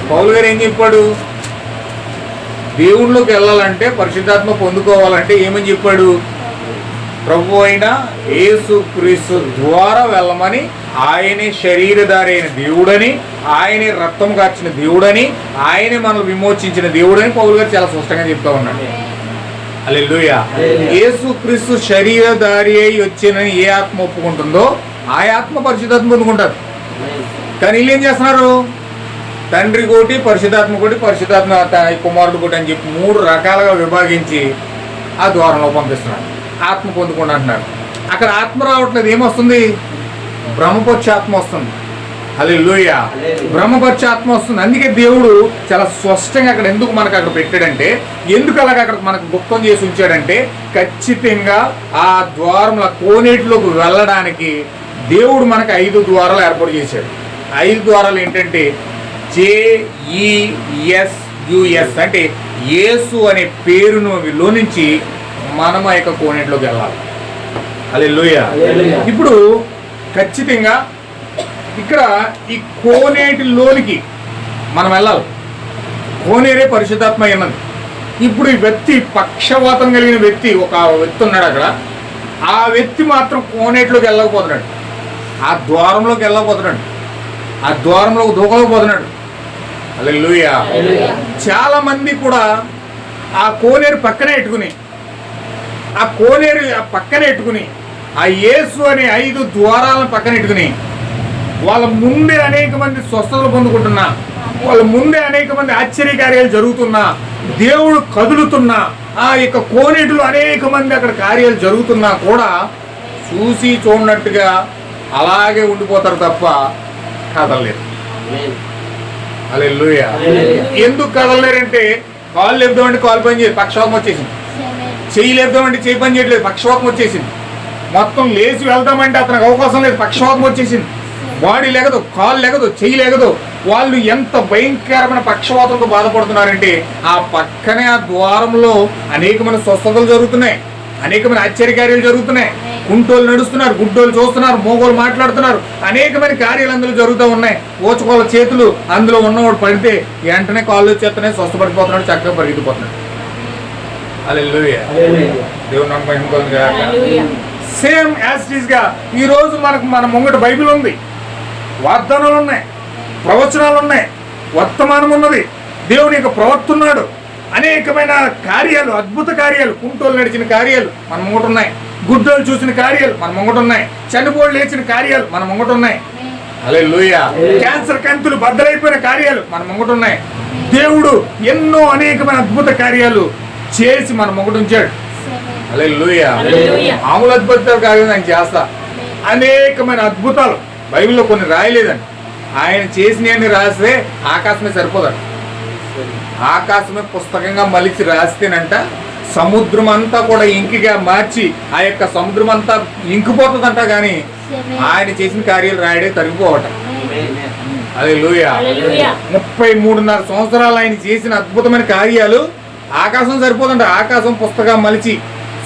పౌలు గారు ఏం చెప్పాడు? దేవుళ్ళలోకి వెళ్ళాలంటే పరిశుద్ధాత్మ పొందుకోవాలంటే ఏమని చెప్పాడు? ప్రభు అయిన యేసు క్రీస్తు ద్వారా వెళ్ళమని, ఆయనే శరీరధారి అయిన దేవుడని, ఆయనే రక్తం కార్చిన దేవుడని, ఆయనే మనల్ని విమోచించిన దేవుడని పౌలు గారు చాలా స్పష్టంగా చెప్తా ఉన్నాడు. హల్లెలూయా. యేసు క్రీస్తు శరీరధారి అయి వచ్చినని ఏ ఆత్మ ఒప్పుకుంటుందో ఆ ఆత్మ పరిశుద్ధాత్మ పొందుకుంటారు. కానీ వీళ్ళు ఏం చేస్తున్నారు? తండ్రి కోటి, పరిశుద్ధాత్మ కోటి, పరిశుద్ధాత్మ కుమారుడు కోటి అని చెప్పి 3 రకాలుగా విభాగించి ఆ ద్వారంలో పంపిస్తున్నారు. ఆత్మ పొందుకుండా అంటున్నారు. అక్కడ ఆత్మ రావట్లేదు. ఏమొస్తుంది? బ్రహ్మపక్ష ఆత్మ వస్తుంది. హల్లెలూయా. బ్రహ్మపరిచే ఆత్మ వస్తుంది. అందుకే దేవుడు చాలా స్పష్టంగా అక్కడ ఎందుకు మనకు అక్కడ పెట్టాడంటే, ఎందుకు అలాగ అక్కడ మనకు గుప్తం చేసి ఉంచాడంటే, ఖచ్చితంగా ఆ ద్వారంలో కోనేటిలోకి వెళ్ళడానికి దేవుడు మనకు 5 ద్వారాలు ఏర్పాటు చేశాడు. 5 ద్వారాలు ఏంటంటే JESUS, అంటే యేసు అనే పేరులో నుంచి మనం ఆ యొక్క కోనేటిలోకి వెళ్ళాలి. హల్లెలూయా. ఇప్పుడు ఖచ్చితంగా ఇక్కడ ఈ కోనేటిలోనికి మనం వెళ్ళాలి. కోనేరే పరిశుద్ధాత్మ అన్నది. ఇప్పుడు ఈ వ్యక్తి పక్షవాతం కలిగిన వ్యక్తి, ఒక వ్యక్తి ఉన్నాడు అక్కడ. ఆ వ్యక్తి మాత్రం కోనేటిలోకి వెళ్ళకపోతున్నాడు, ఆ ద్వారంలోకి వెళ్ళకపోతున్నాడు, ఆ ద్వారంలోకి దూకలేకపోతున్నాడు. హల్లెలూయా. చాలా మంది కూడా ఆ కోనేరు పక్కనే పెట్టుకుని, ఆ కోనేరు పక్కనే పెట్టుకుని, ఆ యేసు అనే 5 ద్వారాలను పక్కన పెట్టుకుని వాళ్ళ ముందే అనేక మంది స్వస్థతలు పొందుకుంటున్నా, వాళ్ళ ముందే అనేక మంది ఆశ్చర్యకార్యాలు జరుగుతున్నా, దేవుడు కదులుతున్నా, ఆ యొక్క కోనేటిలో అనేక మంది అక్కడ కార్యాలు జరుగుతున్నా కూడా చూసి చూడనట్టుగా అలాగే ఉండిపోతారు తప్ప కదలలేరు. హల్లెలూయా. ఎందుకు కదలలేరంటే, కాళ్ళు లేపుదామంటే కాలు పని చేయదు, పక్షవాతం వచ్చేసింది. చెయ్యి లేపుదామంటే చెయ్యి పని చేయట్లేదు, పక్షవాతం వచ్చేసింది. మొత్తం లేచి వెళ్తామంటే అతనికి అవకాశం లేదు, పక్షవాతం వచ్చేసింది. బాడీ లేగదు, కాలు లేగదు, చెయ్యి లేగదు. వాళ్ళు ఎంత భయంకరమైన పక్షవాతంతో బాధపడుతున్నారంటే, ఆ పక్కనే ఆ ద్వారంలో అనేకమైన స్వస్థతలు జరుగుతున్నాయి, అనేకమైన ఆశ్చర్యకార్యాలు జరుగుతున్నాయి. కుంటోళ్ళు నడుస్తున్నారు, గుడ్డోళ్ళు చూస్తున్నారు, మోగోళ్ళు మాట్లాడుతున్నారు, అనేకమైన కార్యాలు అందులో జరుగుతూ ఉన్నాయి. ఓచుకోళ్ళ చేతులు అందులో ఉన్నవాడు పడితే వెంటనే కాళ్ళు వచ్చేస్తున్నాయి, స్వస్థపడిపోతున్నాడు, చక్కగా పరిగెత్తిపోతున్నాడు. హల్లెలూయా. దేవుని నామమున మహిమ కలుగును గాక. సేమ్ యాజ్ ఇట్ ఈస్ గా ఈ రోజు మనకు మన ముంగట బైబిల్ ఉంది, వాగ్దానాలు ఉన్నాయి, ప్రవచనాలు ఉన్నాయి, వర్తమానం ఉన్నది, దేవుని యొక్క ప్రవక్త ఉన్నాడు, అనేకమైన కార్యాలు, అద్భుత కార్యాలు, కుంటోలు నడిచిన కార్యాలు మన ముంగట ఉన్నాయి, గుడ్డోలు చూసిన కార్యాలు మన ముంగట ఉన్నాయి, చనిపోళ్ళు లేచిన కార్యాలు మన ముంగట ఉన్నాయి. హల్లెలూయా. క్యాన్సర్ కంతులు బద్దలైపోయిన కార్యాలు మన ముంగట ఉన్నాయి. దేవుడు ఎన్నో అనేకమైన అద్భుత కార్యాలు చేసి మన ముంగట ఉంచాడు. హల్లెలూయా. మామూలు అద్భుతాలు కార్యాలు ఆయన చేస్తా, అనేకమైన అద్భుతాలు బైబిల్లో కొన్ని రాయలేదండి. ఆయన చేసినవన్నీ రాస్తే ఆకాశమే సరిపోదండి. ఆకాశమే పుస్తకంగా మలిచి రాస్తేనంట సముద్రం అంతా కూడా ఇంకిగా మార్చి ఆ యొక్క సముద్రం అంతా ఇంకిపోతుందంట, కానీ ఆయన చేసిన కార్యాలు రాయడే తరిగిపోవట. హల్లెలూయా. 33.5 సంవత్సరాలు ఆయన చేసిన అద్భుతమైన కార్యాలు ఆకాశం సరిపోదంట. ఆకాశం పుస్తకం మలిచి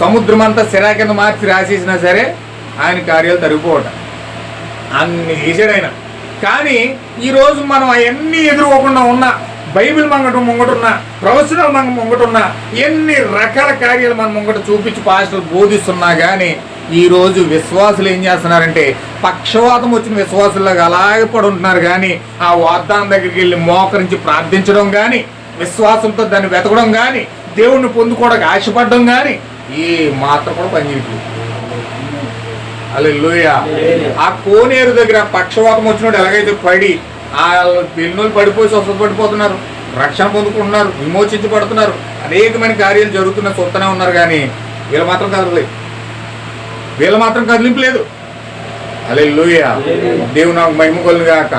సముద్రం అంతా సిరా కింద మార్చి రాసేసినా సరే ఆయన కార్యాలు తరిగిపోవట. అన్ని చేశాడు ఆయన. కానీ ఈరోజు మనం అవన్నీ ఎదుర్కోకుండా ఉన్నా, బైబిల్ ముంగటున్నా, ప్రవచనాలు మన ముంగటున్నా, ఎన్ని రకాల కార్యాలు మన ముంగట చూపించి పాస్టర్లు బోధిస్తున్నా కానీ ఈరోజు విశ్వాసులు ఏం చేస్తున్నారంటే, పక్షవాతం వచ్చిన విశ్వాసులాగా అలాగే పడి ఉంటున్నారు. కానీ ఆ వాగ్దానం దగ్గరికి వెళ్ళి మోకరించి ప్రార్థించడం కానీ, విశ్వాసంతో దాన్ని వెతకడం కానీ, దేవుణ్ణి పొందుకోవడానికి ఆశపడడం కానీ ఈ మాత్రం కూడా పనిచేయట్లేదు. హల్లెలూయా. ఆ కోనేరు దగ్గర పక్షవాతం వచ్చినప్పుడు ఎలాగైతే పడి ఆ పెళ్ళినోళ్ళు పడిపోయి స్వస్థపడిపోతున్నారు, రక్షణ పొందుకుంటున్నారు, విమోచించబడుతున్నారు, అనేకమైన కార్యాలు జరుగుతున్న చూస్తూనే ఉన్నారు. కానీ వీళ్ళు మాత్రం కదలలేదు, వీళ్ళు మాత్రం కదిలింపు లేదు. హల్లెలూయా. దేవుని నాకు మహిమ కలుగును గాక.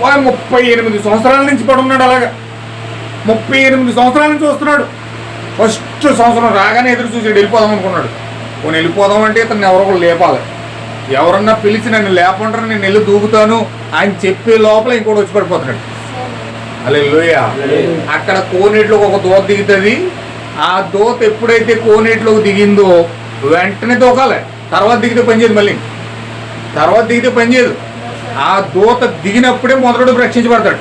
వాడు 38 సంవత్సరాల నుంచి పడి ఉన్నాడు. అలాగా 38 సంవత్సరాల నుంచి వస్తున్నాడు. ఫస్ట్ సంవత్సరం రాగానే ఎదురు చూసి వెళ్ళిపోదాం అనుకున్నాడు. పోనీ వెళ్ళిపోదాం అంటే ఇతను ఎవరో లేపాలి, ఎవరన్నా పిలిచి నన్ను లేపంటారు, నేను వెళ్ళి దూకుతాను ఆయన చెప్పే లోపల ఇంకోటి వచ్చి పడిపోతున్నాడు. హల్లెలూయా. అక్కడ కోనేటిలోకి ఒక దూత దిగుతుంది. ఆ దూత ఎప్పుడైతే కోనేటిలోకి దిగిందో వెంటనే దూకాలి, తర్వాత దిగితే పనిచేయదు, మళ్ళీ తర్వాత దిగితే పనిచేయదు. ఆ దూత దిగినప్పుడే మొదటి రక్షించబడతాడు.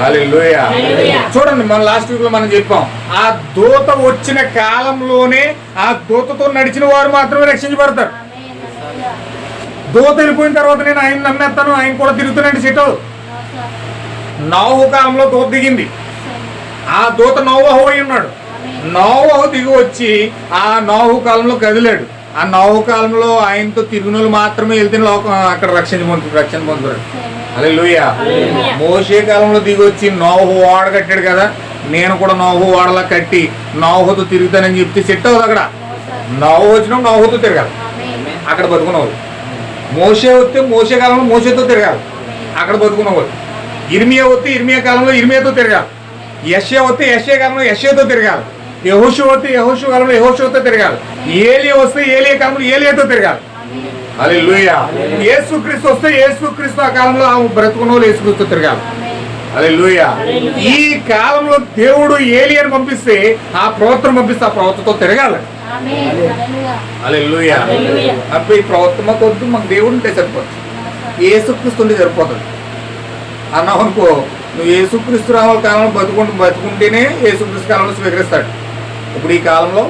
హల్లెలూయా. చూడండి, మన లాస్ట్ వీక్ లో మనం చెప్పాం, ఆ దూత వచ్చిన కాలంలోనే ఆ దూతతో నడిచిన వారు మాత్రమే రక్షించబడతారు. దూత వెళ్ళిపోయిన తర్వాత నేను ఆయన నమ్మేస్తాను, ఆయన కూడా తిరుగుతున్నాడు సెట్. నోవహు కాలంలో దూత దిగింది. ఆ దూత నోవహు అయి ఉన్నాడు. నోవహు దిగి వచ్చి ఆ నోవహు కాలంలో కదిలాడు. ఆ నోవహు కాలంలో ఆయనతో తిరుగునోళ్ళు మాత్రమే వెళ్తే లోకం అక్కడ రక్షణ పొందుతాడు. హల్లెలూయా. మోషే కాలంలో దిగి వచ్చి నోవహు ఓడ కట్టాడు కదా, నేను కూడా నోవహు ఓడలా కట్టి నోవహుతో తిరుగుతానని చెప్తే సెట్ అవ్వదు. అక్కడ నోవహు వచ్చినప్పుడు నోవహుతో తిరగాలి, అక్కడ బతుకున్నవాళ్ళు. మోషే వస్తే మోషే కాలంలో మోషేతో తిరగాలి. అక్కడ బతుకున్నవాడు. ఇర్మియా వస్తే ఇర్మియా కాలంలో ఇర్మియాతో తిరగాలి, యెషయా వస్తే యెషయా కాలంలో యెషయాతో తిరగాలి, యెహోషువ వస్తే యెహోషువ కాలంలో యెహోషువతో తిరగాలి, ఏలియా వస్తే ఏలియా కాలంలో ఏలియాతో తిరగాలి. హల్లెలూయా. యేసుక్రీస్తు వస్తే యేసుక్రీస్తు ఆ కాలంలో బ్రతుకున్న వాళ్ళు యేసుక్రీస్తు తిరగాలి. హల్లెలూయా. ఈ కాలంలో దేవుడు ఏలియాను పంపిస్తే ఆ ప్రవక్తను పంపిస్తే ఆ ప్రవక్తతో తిరగాలి. హల్లెలూయా. అప్పుడు ఈ ప్రవక్త మాకు వద్దు, మాకు దేవుడు ఉంటే సరిపోతుంది, యేసుక్రీస్తు ఉంటే సరిపోతుంది అన్నావు అనుకో, నువ్వు యేసుక్రీస్తు రావాల కాలంలో బతుకుంటేనే యేసుక్రీస్తు కాలంలో స్వీకరిస్తాడు. ఇప్పుడు ఈ కాలంలో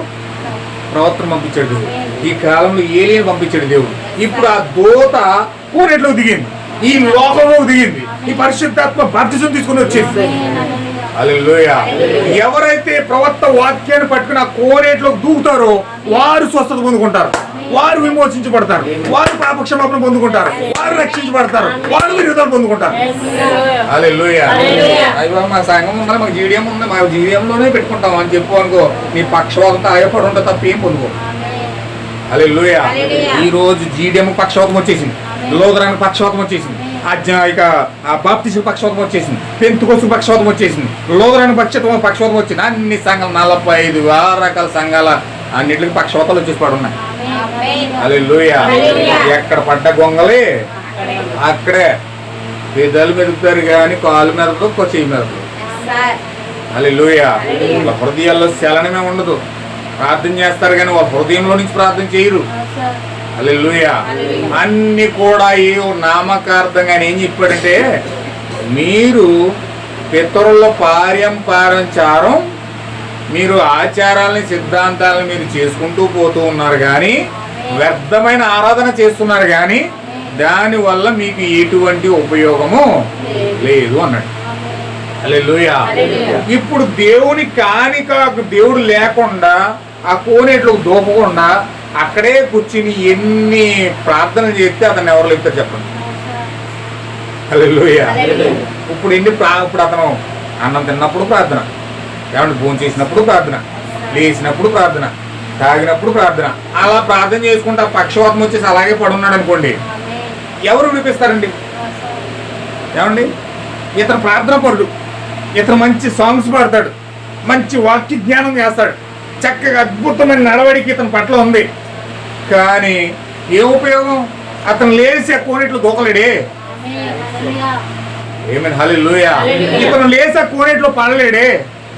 ప్రవక్తను పంపించాడు దేవుడు, ఈ కాలంలో ఏలియను పంపించాడు దేవుడు. ఇప్పుడు ఆ దూత కోనేట్లోకి దిగింది, ఈ లోకంలోకి దిగింది, ఈ పరిశుద్ధాత్మ బాప్తిజం తీసుకుని వచ్చింది. హల్లెలూయా. ఎవరైతే ప్రవక్త వాక్యాన్ని పట్టుకుని ఆ కోనేట్లోకి దూకుతారో వారు స్వస్థత పొందుకుంటారు, వారు విమోచించబడతారు, వారు పాపక్షమాపణ పొందుకుంటారు, వారు రక్షించబడతారు, వారు విరోధం పొందుకుంటారు. హల్లెలూయా. అయ్యో మా సంఘం ఉందా, మాకు జీడియం ఉంది, మా జీడియంలోనే పెట్టుకుంటాం అని చెప్పు అనుకో, నీ పక్షవాతంతో ఆయపడి ఉంటే తప్ప ఏం పొందుకో. హల్లెలూయా. ఈ రోజు జీడియం పక్షవాతం వచ్చేసింది, లోదరానికి పక్షవాతం వచ్చేసింది, ఇక ఆ బాప్తిస్మ పక్షవాతం వచ్చేసింది, పెంతుకోసు పక్షవాతం వచ్చేసింది, లోదరానికి పక్షవాతం వచ్చింది. అన్ని సంఘాలు 45 రకాల సంఘాల అన్నిటికి పక్షవాతాలు వచ్చేసి పడున్నాయి. హల్లెలూయా. ఎక్కడ పడ్డ గొంగలే అక్కడే పెదాలు మెదుపుతారు కానీ కాలు మెదపదు, చెయ్యి మెదపదు. హల్లెలూయా. హృదయాల్లో చలనమే ఉండదు, ప్రార్థన చేస్తారు కానీ వాళ్ళ హృదయంలో నుంచి ప్రార్థన చేయరు. హల్లెలూయా. అన్ని కూడా ఏ నామకార్థంగా ఏం చెప్పాడంటే, మీరు పితరుల పారంపర్యం మీరు ఆచారాలని సిద్ధాంతాలను మీరు చేసుకుంటూ పోతూ ఉన్నారు కానీ వ్యర్థమైన ఆరాధన చేస్తున్నారు కానీ దానివల్ల మీకు ఎటువంటి ఉపయోగము లేదు అన్నాడు. హల్లెలూయా. ఇప్పుడు దేవుని దేవుడు లేకుండా ఆ కోనేట్లోకి దూపకుండా అక్కడే కూర్చుని ఎన్ని ప్రార్థనలు చేస్తే అతను ఎవరు లేపుతారు చెప్పండి. హల్లెలూయా. ఇప్పుడు అతను అన్నం తిన్నప్పుడు ప్రార్థన, ఏమంటే భోజనం చేసినప్పుడు ప్రార్థన, లేచినప్పుడు ప్రార్థన, తాగినప్పుడు ప్రార్థన, అలా ప్రార్థన చేసుకుంటే ఆ పక్షవాతం వచ్చేసి అలాగే పడున్నాడు అనుకోండి, ఎవరు వినిపిస్తారండి? ఏమండి, ఇతను ప్రార్థన పరుడు, ఇతను మంచి సాంగ్స్ పాడతాడు, మంచి వాక్య జ్ఞానం చేస్తాడు, చక్కగా అద్భుతమైన నడవడికి ఇతని పట్ల ఉంది, కానీ ఏ ఉపయోగం? అతను లేచి ఆ కోనేట్లు దూకలేడే. ఏమైనా హల్లెలూయా. ఇతను లేచి ఆ కోనేట్లో పడలేడే.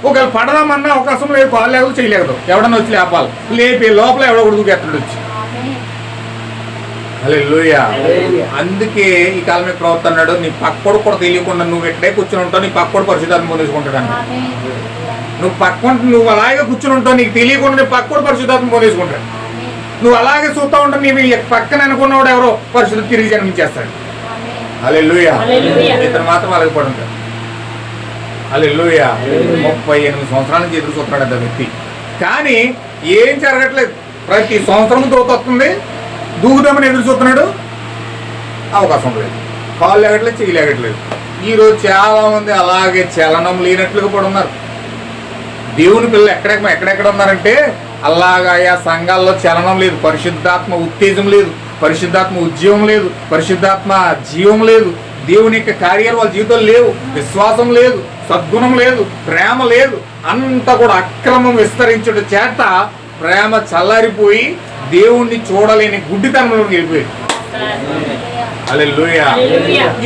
ఒకవేళ పడదామన్నా అవకాశం లేదు, కాలు లేకపోతే చేయలేదు, ఎవడన్నా వచ్చి లేపాలి, లేపి లోపల ఎవడో దూకెత్తడు వచ్చి. హల్లెలూయా. అందుకే ఈ కాలం మీద ప్రవక్త అన్నాడు, నీ పక్కోడు కూడా తెలియకుండా నువ్వు ఎక్కడే కూర్చొని ఉంటావు, నీ పక్కోడు పరిశుద్ధాత్మ పొందేసుకుంటాడు అన్న. నువ్వు అలాగే కూర్చొని ఉంటావు, నీకు తెలియకుండా నీ పక్కోడు పరిశుద్ధాత్మ పొందేసుకుంటాడు. నువ్వు అలాగే చూస్తూ ఉంటావు, నీ పక్కన అనుకున్నవాడు ఎవరో పరిశుద్ధ తిరిగి జన్మించేస్తాడు. హల్లెలూయా. ఇతను మాత్రం అలాగే పడి ఉంటాడు. హల్లెలూయా. 38 సంవత్సరాల నుంచి ఎదురు చూస్తున్నాడు అంత వ్యక్తి, కానీ ఏం జరగట్లేదు. ప్రతి సంవత్సరం దూకొస్తుంది, దూకుదామని ఎదురు చూస్తున్నాడు, అవకాశం లేదు, కాళ్ళు లేగట్లేదు, చెయ్యి లేగట్లేదు. ఈరోజు చాలా మంది అలాగే చలనం లేనట్లుగా పడి ఉన్నారు. దేవుని పిల్లలు ఎక్కడెక్కడ ఉన్నారంటే అలాగా ఆ సంఘాల్లో చలనం లేదు, పరిశుద్ధాత్మ ఉత్తేజం లేదు, పరిశుద్ధాత్మ ఉద్యమం లేదు, పరిశుద్ధాత్మ జీవం లేదు, దేవుని యొక్క కార్యాలు వాళ్ళ జీవితంలో లేవు, విశ్వాసం లేదు, సద్గుణం లేదు, ప్రేమ లేదు, అంతా కూడా అక్రమం విస్తరించడం చేత ప్రేమ చల్లారిపోయి దేవుణ్ణి చూడలేని గుడ్డితనంలోకి వెళ్ళిపోయి. హల్లెలూయా.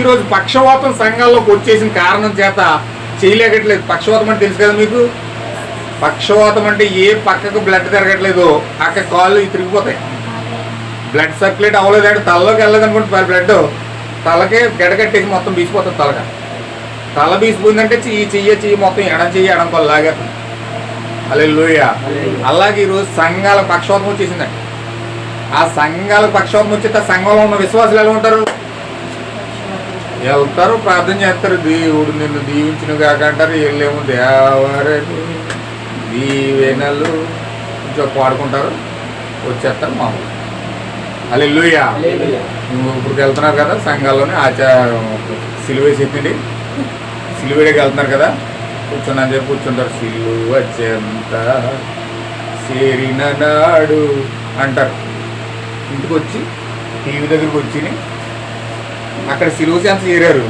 ఈరోజు పక్షవాతం సంఘాల్లోకి వచ్చేసిన కారణం చేత చేయలేకట్లేదు. పక్షవాతం అంటే తెలుసు కదా మీకు, పక్షవాతం అంటే ఏ పక్కకు బ్లడ్ తిరగట్లేదు అక్కడ కాళ్ళు తిరిగిపోతాయి, బ్లడ్ సర్క్యులేట్ అవ్వలేదంటే తలలోకి వెళ్ళలేదు అనుకుంటే బ్లడ్ తలకే గడగట్టేసి మొత్తం బీసిపోతుంది. తల బీసిపోయిందంటే చెయ్యి మొత్తం ఎడం కొల్ల లాగేస్తుంది. హల్లెలూయా. అలాగే ఈరోజు సంఘాలకు పక్షవాతం వచ్చేసిందండి. ఆ సంఘాలకు పక్షవాతం వచ్చేస్తే సంఘంలో ఉన్న విశ్వాసులు ఎలా ఉంటారు? వెళ్తారు, ప్రార్థన చేస్తారు, దేవుడు నిన్ను దీవించిన కాకంటారు, వెళ్ళేమో దేవరని దీవెనలు కొంచెం పాడుకుంటారు, వచ్చేస్తారు మామూలు. హల్లెలూయా. నువ్వు ఇప్పుడు వెళ్తున్నారు కదా సంఘాల్లోనే సిలువేసి ఎత్తండి, సిలువేడికి వెళ్తున్నారు కదా, కూర్చున్నాను చెప్పి కూర్చుంటారు, సిలువ చెంత చేరిన నాడు అంటారు. ఇంటికి వచ్చి టీవీ దగ్గరికి వచ్చి అక్కడ సిలువ చెంత చేరారు,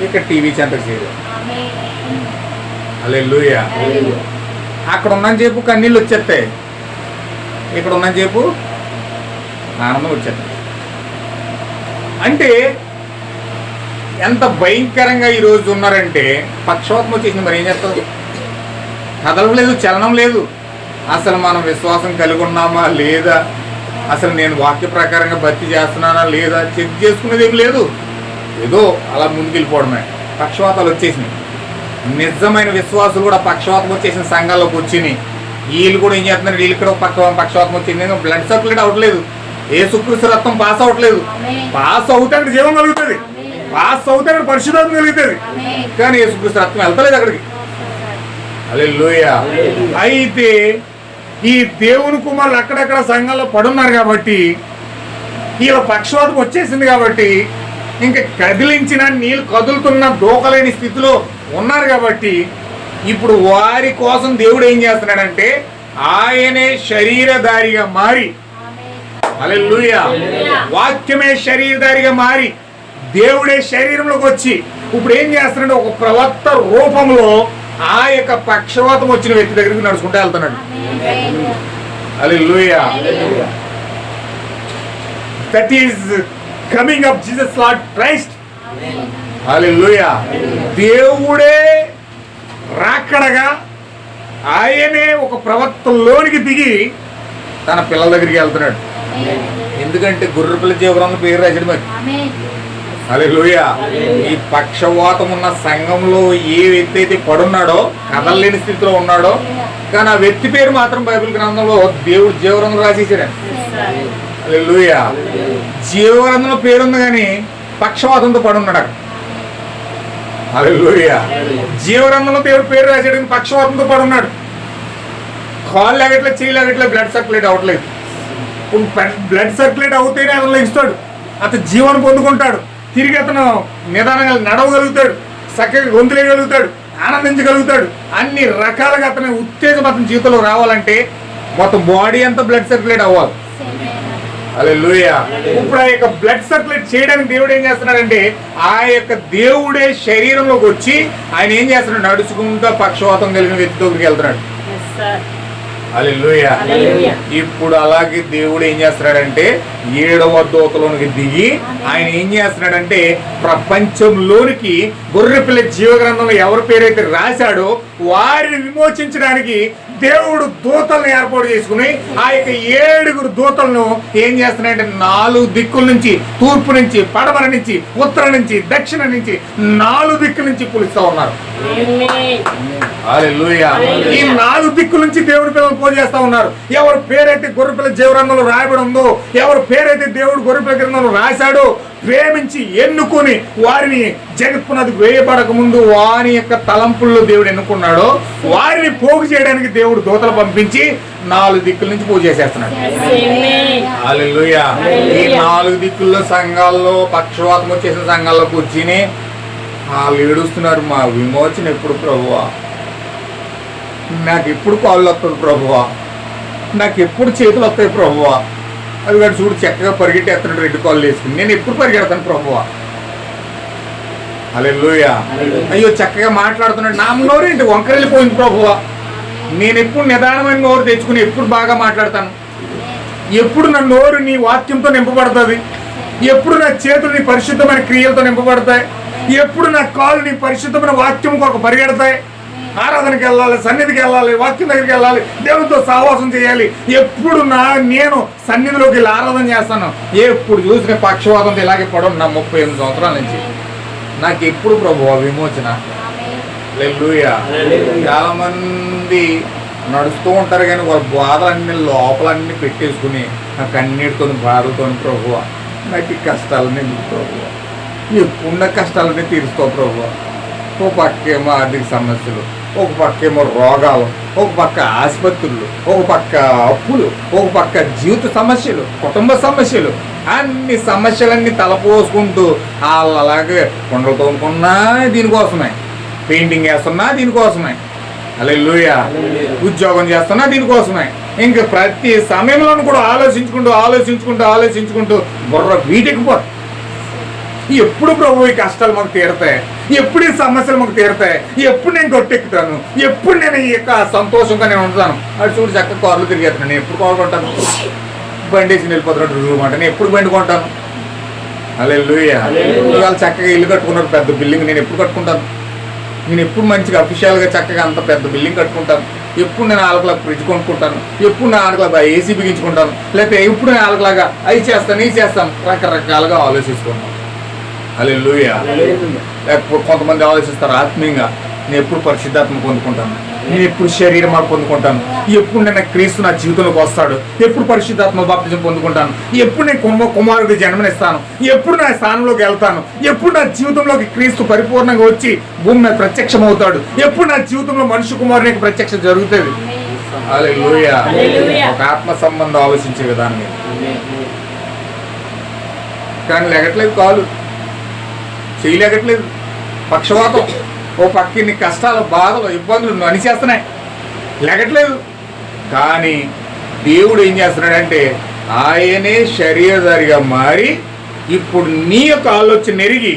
ఇక్కడ టీవీ చెంతకు చేరారు. హల్లెలూయా. అక్కడ ఉన్నని చెప్పు కన్నీళ్ళు వచ్చేస్తాయి, ఇక్కడ ఉన్నని చెప్పు ఆనందం వచ్చేస్తాయి. అంటే ఎంత భయంకరంగా ఈరోజు ఉన్నారంటే పక్షవాతం వచ్చేసింది. మరి ఏం చేస్తారు? కదలం లేదు, చలనం లేదు. అసలు మనం విశ్వాసం కలిగి ఉన్నామా లేదా, అసలు నేను వాక్య ప్రకారంగా భక్తి చేస్తున్నానా లేదా చెక్ చేసుకునేది ఏం లేదు. ఏదో అలా ముందుకెళ్ళిపోవడమే. పక్షవాతాలు వచ్చేసినాయి. నిజమైన విశ్వాసులు కూడా పక్షవాతం వచ్చేసిన సంఘాల్లోకి వచ్చినాయి. వీళ్ళు కూడా ఏం చేస్తున్నారు, వీళ్ళు ఇక్కడ పక్షవాతం వచ్చింది. బ్లడ్ సర్క్యులేట్ అవ్వట్లేదు, యేసుక్రీస్తు రక్తం పాస్ అవ్వట్లేదు. పాస్ అవుతే అక్కడ జీవం కలుగుతుంది, పాస్ అవుతే అక్కడ పరిశుద్ధాత్మ కలుగుతుంది, కానీ యేసుక్రీస్తు రక్తం వెళ్తలేదు అక్కడికి. హల్లెలూయా. అయితే ఈ దేవుని కుమారులు అక్కడక్కడ సంఘాల్లో పడున్నారు కాబట్టి, వీళ్ళ పక్షవాతం వచ్చేసింది కాబట్టి, ఇంకా కదిలించిన నీళ్ళు కదులుతున్న దూకలేని స్థితిలో ఉన్నారు కాబట్టి, ఇప్పుడు వారి కోసం దేవుడు ఏం చేస్తున్నాడంటే ఆయనే శరీరధారిగా మారి, హల్లెలూయా, వాక్యమే శరీరధారిగా మారి దేవుడే శరీరంలోకి వచ్చి ఇప్పుడు ఏం చేస్తున్నాడు, ఒక ప్రవక్త రూపంలో ఆ యొక్క పక్షవాతం వచ్చిన వ్యక్తి దగ్గరికి నడుచుకుంటూ వెళ్తున్నాడు. Hallelujah. That is coming of Jesus Lord Christ. Hallelujah. దేవుడే రాకడగా ఆయనే ఒక ప్రవక్తలోనికి దిగి తన పిల్లల దగ్గరికి వెళ్తున్నాడు. ఎందుకంటే గొర్రెపిల్ల జీవగ్రంథం పేరు రాశాడు మరి. హల్లెలూయా. ఈ పక్షవాతం ఉన్న సంఘంలో ఏ వ్యక్తి అయితే పడున్నాడో, కదలలేని స్థితిలో ఉన్నాడో, కానీ ఆ వ్యక్తి పేరు మాత్రం బైబిల్ గ్రంథంలో దేవుడు జీవగ్రంథంలో రాసేసాడు. హల్లెలూయా. జీవగ్రంథంలో పేరుంది కానీ పక్షవాతంతో పడున్నాడు అక్కడ. హల్లెలూయా. జీవగ్రంథంలో దేవుడు పేరు రాశాడు కానీ పక్షవాతంతో పడున్నాడు. కాళ్ళు లాగట్లేదు, చేయి లాగట్లేదు, బ్లడ్ సర్క్యులేట్ అవ్వట్లేదు. బ్లడ్ సర్క్యులేట్ అవుతేనే అతను లెగిస్తాడు, అతను జీవనం పొందుకుంటాడు, తిరిగి అతను నిదానంగా నడవగలుగుతాడు, చక్కగా గొంతులేయగలుగుతాడు, ఆనందించగలుగుతాడు. అన్ని రకాలుగా అతని ఉత్తేజం అతని జీవితంలో రావాలంటే మొత్తం బాడీ అంతా బ్లడ్ సర్క్యులేట్ అవ్వాలి. హల్లెలూయా. ఇప్పుడు ఆ యొక్క బ్లడ్ సర్క్యులేట్ చేయడానికి దేవుడు ఏం చేస్తున్నాడంటే ఆ యొక్క దేవుడే శరీరంలోకి వచ్చి ఆయన ఏం చేస్తున్నాడు, నడుచుకుంటూ పక్షవాతం కలిగిన వ్యక్తి దగ్గరికి వెళ్తున్నాడు. హల్లెలూయా. ఇప్పుడు అలాగే దేవుడు ఏం చేస్తున్నాడంటే 7వ దూతలోనికి దిగి ఆయన ఏం చేస్తున్నాడంటే ప్రపంచంలోనికి గొర్రెపిల్ల జీవగ్రంథంలో ఎవరి పేరైతే రాశాడో వారిని విమోచించడానికి దేవుడు దూతలను ఏర్పాటు చేసుకుని ఆ యొక్క 7 దూతలను ఏం చేస్తున్నాడంటే 4 దిక్కుల నుంచి, తూర్పు నుంచి, పడమర నుంచి, ఉత్తరం నుంచి, దక్షిణ నుంచి, 4 దిక్కుల నుంచి పిలుస్తూ ఉన్నారు. హల్లెలూయా. ఈ 4 దిక్కుల నుంచి దేవుడి పిల్లలు పూజ చేస్తా ఉన్నారు. ఎవరి పేరైతే గొర్రెపిల్ల జీవగ్రంథంలో రాయబడి ఉందో, ఎవరి పేరైతే దేవుడు గొర్రెపిల్ల గ్రంథంలో రాశాడో, ప్రేమించి ఎన్నుకొని వారిని జగత్పునది వేయబడక ముందు వారి యొక్క తలంపుల్లో దేవుడు ఎన్నుకున్నాడో వారిని పోగు చేయడానికి దేవుడు దూతలు పంపించి 4 దిక్కుల నుంచి పూజ చేసేస్తున్నాడు. హల్లెలూయా. ఈ 4 దిక్కుల్లో సంఘాల్లో పక్షవాతం వచ్చేసిన సంఘాల్లో కూర్చుని వాళ్ళు ఏడుస్తున్నారు, మా విమోచన ఎప్పుడు ప్రభువా, నాకు ఎప్పుడు కాళ్ళు వస్తుంది ప్రభువా, నాకు ఎప్పుడు చేతులు వస్తాయి ప్రభువా. అది వాడు చూడు చక్కగా పరిగెట్టేస్తున్నాడు 2 కాళ్ళు వేసుకుని, నేను ఎప్పుడు పరిగెడతాను ప్రభువా. హల్లెలూయా. అయ్యో చక్కగా మాట్లాడుతున్నాడు, నా నోరు ఏంటి వంకరెళ్ళిపోయింది ప్రభువా, నేను ఎప్పుడు నిదానమైన నోరు తెచ్చుకుని ఎప్పుడు బాగా మాట్లాడతాను, ఎప్పుడు నా నోరు నీ వాక్యంతో నింపబడుతుంది, ఎప్పుడు నా చేతులు నీ పరిశుద్ధమైన క్రియలతో నింపబడతాయి, ఎప్పుడు నా కాళ్ళు నీ పరిశుద్ధమైన వాక్యం కొరకు పరిగెడతాయి, ఆరాధనకి వెళ్ళాలి, సన్నిధికి వెళ్ళాలి, వాక్యం దగ్గరికి వెళ్ళాలి, దేవునితో సహవాసం చేయాలి, ఎప్పుడు నేను సన్నిధిలోకి వెళ్ళి ఆరాధన చేస్తాను. ఎప్పుడు చూసిన పక్షవాతంతో ఇలాగే పడవు నా 38 సంవత్సరాల నుంచి. నాకు ఎప్పుడు ప్రభువా విమోచన. హల్లెలూయా. చాలా మంది నడుస్తూ ఉంటారు కానీ వాళ్ళ బాధలన్నీ లోపలన్నీ పెట్టేసుకుని నా కన్నీటితో బాధతో ప్రభువా నాకు ఈ కష్టాలన్నీ ప్రభువా, ఎప్పుడున్న కష్టాలన్నీ తీరుస్తావు ప్రభువా. ఒక పక్కేమో ఆర్థిక సమస్యలు, ఒక పక్కేమో రోగాలు, ఒక పక్క ఆసుపత్రులు, ఒక పక్క అప్పులు, ఒక పక్క జీవిత సమస్యలు, కుటుంబ సమస్యలు, అన్ని సమస్యలన్నీ తలపోసుకుంటూ వాళ్ళు అలాగే కొండలు తోముకున్నా దీనికోసమే, పెయింటింగ్ వేస్తున్నా దీనికోసమే, హల్లెలూయా, ఉద్యోగం చేస్తున్నా దీనికోసమే, ఇంకా ప్రతి సమయంలోనూ కూడా ఆలోచించుకుంటూ బుర్ర వీటెక్కిపోతుంది. ఎప్పుడు ప్రభు ఈ కష్టాలు మాకు తీరతాయి, ఎప్పుడు ఈ సమస్యలు మాకు తీరతాయి, ఎప్పుడు నేను గొట్టెక్కుతాను, ఎప్పుడు నేను ఈ యొక్క సంతోషంగా నేను ఉంటాను. అది చూడు చక్కగా కార్లు తిరిగేస్తాను. నేను ఎప్పుడు కారు కొంటాను? బండి వేసి వెళ్ళిపోతున్నాడు రూమ్ అంటే నేను ఎప్పుడు బండి కొంటాను? హల్లెలూయా. ఇవాళ చక్కగా ఇల్లు కట్టుకున్నారు, పెద్ద బిల్డింగ్. నేను ఎప్పుడు కట్టుకుంటాను? నేను ఎప్పుడు మంచిగా అఫీషియల్గా చక్కగా అంత పెద్ద బిల్డింగ్ కట్టుకుంటాను? ఎప్పుడు నేను ఆలకలాగా ఫ్రిడ్జ్ కొనుక్కుంటాను, ఎప్పుడు నేను ఆలకలాగా ఏసీ బిగించుకుంటాను, లేకపోతే ఎప్పుడు నేను ఆలకలాగా అవి చేస్తాను ఇది చేస్తాను, రకరకాలుగా ఆలోచిస్తున్నాను. హల్లెలూయా. లేకపోతే కొంతమంది ఆలోచిస్తారు ఆత్మీయంగా, నేను ఎప్పుడు పరిశుద్ధాత్మ పొందుకుంటాను, నేను ఎప్పుడు శరీరం పొందుకుంటాను, ఎప్పుడు నేను క్రీస్తు నా జీవితంలోకి వస్తాడు, ఎప్పుడు పరిశుద్ధాత్మ బాప్తిజం పొందుకుంటాను, ఎప్పుడు నేను కుమారుడికి జన్మనిస్తాను, ఎప్పుడు నా స్థానంలోకి వెళ్తాను, ఎప్పుడు నా జీవితంలోకి క్రీస్తు పరిపూర్ణంగా వచ్చి భూమి మీద ప్రత్యక్షం అవుతాడు, ఎప్పుడు నా జీవితంలో మనుష్య కుమారునికి ప్రత్యక్షం జరుగుతుంది. హల్లెలూయా. ఒక ఆత్మ సంబంధం ఆలోచించే విధానం ఇది. కానీ లెగట్లేదు, కాలు చేయలేగట్లేదు, పక్షవాతం ఓ పక్కని కష్టాలు బాధలు ఇబ్బందులు అనిచేస్తున్నాయి, లెగట్లేదు. కానీ దేవుడు ఏం చేస్తున్నాడంటే ఆయనే శరీరధారిగా మారి ఇప్పుడు నీ యొక్క ఆలోచన ఎరిగి,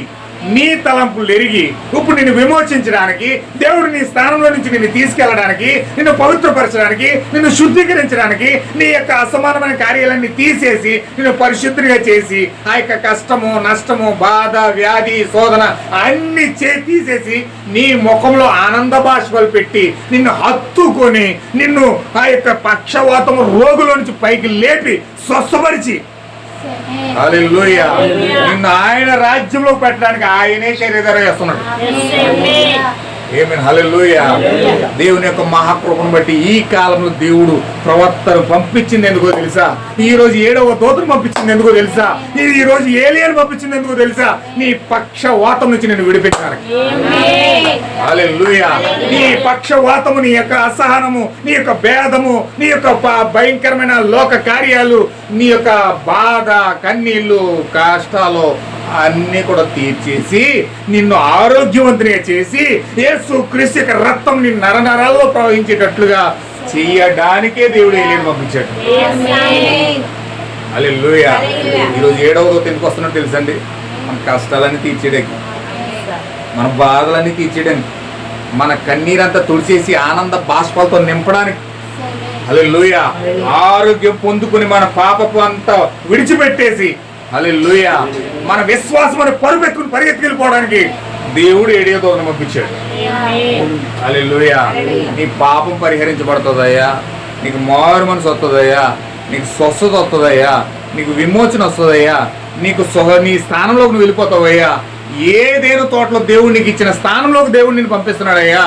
నీ తలంపులు ఎరిగి, ఇప్పుడు నిన్ను విమోచించడానికి, దేవుడు నీ స్థానంలో నుంచి నిన్ను తీసుకెళ్ళడానికి, నిన్ను పవిత్రపరచడానికి, నిన్ను శుద్ధీకరించడానికి, నీ యొక్క అసమానమైన కార్యాలన్నీ తీసేసి నిన్ను పరిశుద్ధిగా చేసి ఆ యొక్క కష్టము నష్టము బాధ వ్యాధి శోధన అన్ని తీసేసి నీ ముఖంలో ఆనంద బాష్పాలు పెట్టి నిన్ను హత్తుకొని నిన్ను ఆ యొక్క పక్షవాతము రోగుల నుంచి పైకి లేపి స్వస్థపరిచి హల్లెలూయా నిన్ను ఆయన రాజ్యంలో పెట్టడానికి ఆయనే శరీరం చేస్తున్నాడు. ఆమేన్. హల్లెలూయా. దేవుని యొక్క మహాకృపను బట్టి ఈ కాలంలో దేవుడు ప్రవక్తను పంపించింది ఎందుకో తెలుసా? ఈ రోజు 7వ దూతను పంపించింది ఎందుకో తెలుసా? ఈ రోజు ఏలియాను పంపించింది ఎందుకో తెలుసా? నీ పక్షవాతం నుంచి నేను విడిపించడానికి. హల్లెలూయా. నీ పక్షవాతము, నీ యొక్క అసహనము, నీ యొక్క భేదము, నీ యొక్క భయంకరమైన లోక కార్యాలు, నీ యొక్క బాధ కన్నీళ్లు కష్టాలు అన్ని కూడా తీర్చేసి నిన్ను ఆరోగ్యవంతునిగా చేసి యేసు క్రీస్తు యొక్క రక్తం నీ నరనరాల్లో ప్రవహించేటట్లుగా చేయడానికే దేవుడు ఏలియాను పంపించాడు. హల్లెలూయా. ఈరోజు 7వ దూత ఎందుకు వస్తున్నట్టు తెలుసండి? మన కష్టాలన్నీ తీర్చేయడానికి, మన బాధలన్నీ తీర్చేయడానికి, మన కన్నీరంతా తుడిచేసి ఆనంద బాష్పాలతో నింపడానికి. హల్లెలూయా. ఆరోగ్యం పొందుకుని మన పాపపు అంతా విడిచిపెట్టేసి హల్లెలూయా మన విశ్వాసం అని పరుపెత్తుకుని పరిగెత్తుకెళ్ళిపోవడానికి దేవుడు 7వ దూతను పంపించాడు. హల్లెలూయా. నీ పాపం పరిహరించబడుతుందయ్యా, నీకు మారు మనసు వస్తుందయ్యా, నీకు స్వస్థత వస్తుందయ్యా, నీకు విమోచన వస్తుందయ్యా, నీకు నీ స్థానంలోకి నువ్వు వెళ్ళిపోతావయ్యా. ఏదేను తోటలో దేవుడు నీకు ఇచ్చిన స్థానంలోకి దేవుడు నిన్ను పంపిస్తున్నాడయ్యా.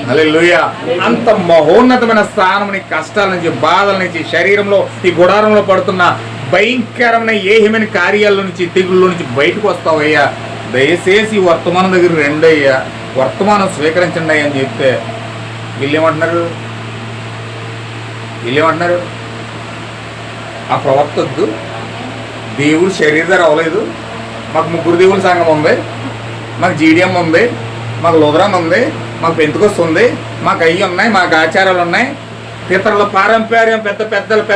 హల్లెలూయా. అంత మహోన్నతమైన స్థానం నీ కష్టాల నుంచి బాధల నుంచి శరీరంలో ఈ గుడారంలో పడుతున్న భయంకరమైన ఏహమైన కార్యాల నుంచి తెగుళ్ళ నుంచి బయటకు వస్తావయ్యా. దయచేసి వర్తమానం దగ్గర రెండయ్యా, వర్తమానం స్వీకరించండి అయ్యా అని చెప్తే వీళ్ళేమంటున్నారు? ఆ ప్రవక్త వద్దు, దేవుడు శరీరధారి అవ్వలేదు, మాకు 3 దేవుల సంఘం ఉంది, మాకు జీడిఎం ఉంది, మాకు లుథరన్ ఉంది, మాకు పెంతెకొస్తు ఉంది, మాకు అయ్యి ఉన్నాయి, మాకు ఆచారాలు ఉన్నాయి, పితరుల పారంపర్యం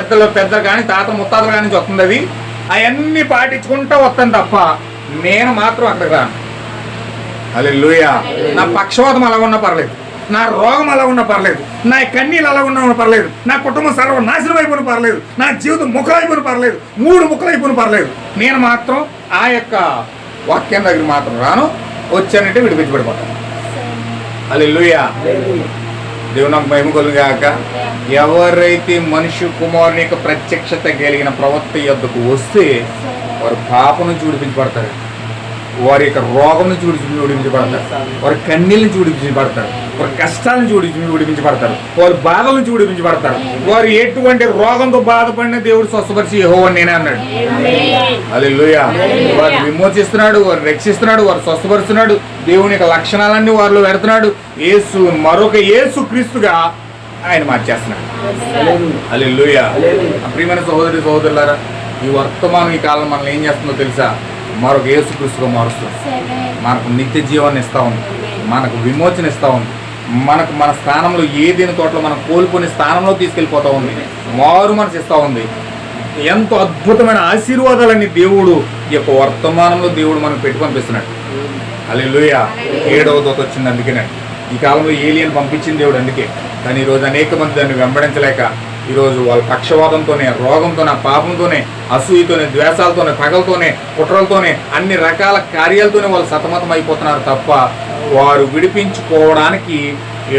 పెద్దలు కానీ తాత ముత్తాతలు కానీ వస్తుంది. అది అవన్నీ పాటించుకుంటూ వస్తాను తప్ప నేను మాత్రం అక్కడికి రాను. హల్లెలూయా. నా పక్షవాతం అలా ఉన్నా పర్లేదు, నా రోగం అలా ఉన్నా పర్లేదు, నా కన్నీళ్ళు అలా ఉన్నా పర్లేదు, నా కుటుంబం సర్వనాశనం అయిపోయిన పర్లేదు, నా జీవితం ముక్కలైపోయిన పర్లేదు, 3 ముక్కలైపోయిన పర్లేదు, నేను మాత్రం ఆ యొక్క వాక్యం దగ్గర మాత్రం రాను. వచ్చానంటే విడిపించబడిపోతాను. హల్లెలూయా. దేవుని నాకు మహిమ కలుగాక. ఎవరైతే మనుష్య కుమారుని యొక్క ప్రత్యక్షత కలిగిన ప్రవక్త యొద్దకు వస్తే వారు పాపం నుంచి విడిపించబడతారు, వారి యొక్క రోగం నుంచి విడిపించబడతారు, వారి కన్నీళ్ళ నుంచి విడిపించబడతారు, వారి కష్టాల నుంచి విడిపించబడతారు, వారి బాధల నుంచి విడిపించబడతారు. వారు ఎటువంటి రోగంతో బాధపడిన దేవుడు స్వస్థపరిచి యెహోవా నేనే అన్నాడు. హల్లెలూయా. వారు విమోచిస్తున్నాడు, వారు రక్షిస్తున్నాడు, వారు స్వస్థపరుస్తున్నాడు, దేవుని యొక్క లక్షణాలన్నీ వారిలో పెడుతున్నాడు. మరొక యేసు క్రీస్తుగా ఆయన మార్చేస్తున్నాడు. హల్లెలూయా. ప్రియమైన సహోదరి సహోదరులారా, ఈ వర్తమానం ఈ కాలం మనల్ని ఏం చేస్తుందో తెలుసా? మరొక యేసు క్రీస్తుగా మారుస్తుంది. మనకు నిత్య జీవాన్ని ఇస్తూ ఉంది, మనకు విమోచన ఇస్తూ ఉంది, మనకు మన స్థానంలో ఏదైనా తోటలో మనం కోల్పోయిన స్థానంలో తీసుకెళ్ళిపోతూ ఉంది, మారు మనసు ఇస్తూ ఉంది. ఎంతో అద్భుతమైన ఆశీర్వాదాలన్నీ దేవుడు ఈ యొక్క వర్తమానంలో దేవుడు మనకు పెట్టి పంపిస్తున్నాడు. హల్లెలూయా. 7వ దూత వచ్చింది అందుకనే. ఈ కాలంలో ఏలియన్ పంపించింది దేవుడు అందుకే. కానీ ఈరోజు అనేక మంది దాన్ని వెంబడించలేక ఈరోజు వాళ్ళ పక్షవాతంతోనే, రోగంతోనే, పాపంతోనే, అసూయతోనే, ద్వేషాలతోనే, పగలతోనే, కుట్రలతోనే, అన్ని రకాల కార్యాలతోనే వాళ్ళు సతమతం అయిపోతున్నారు తప్ప వారు విడిపించుకోవడానికి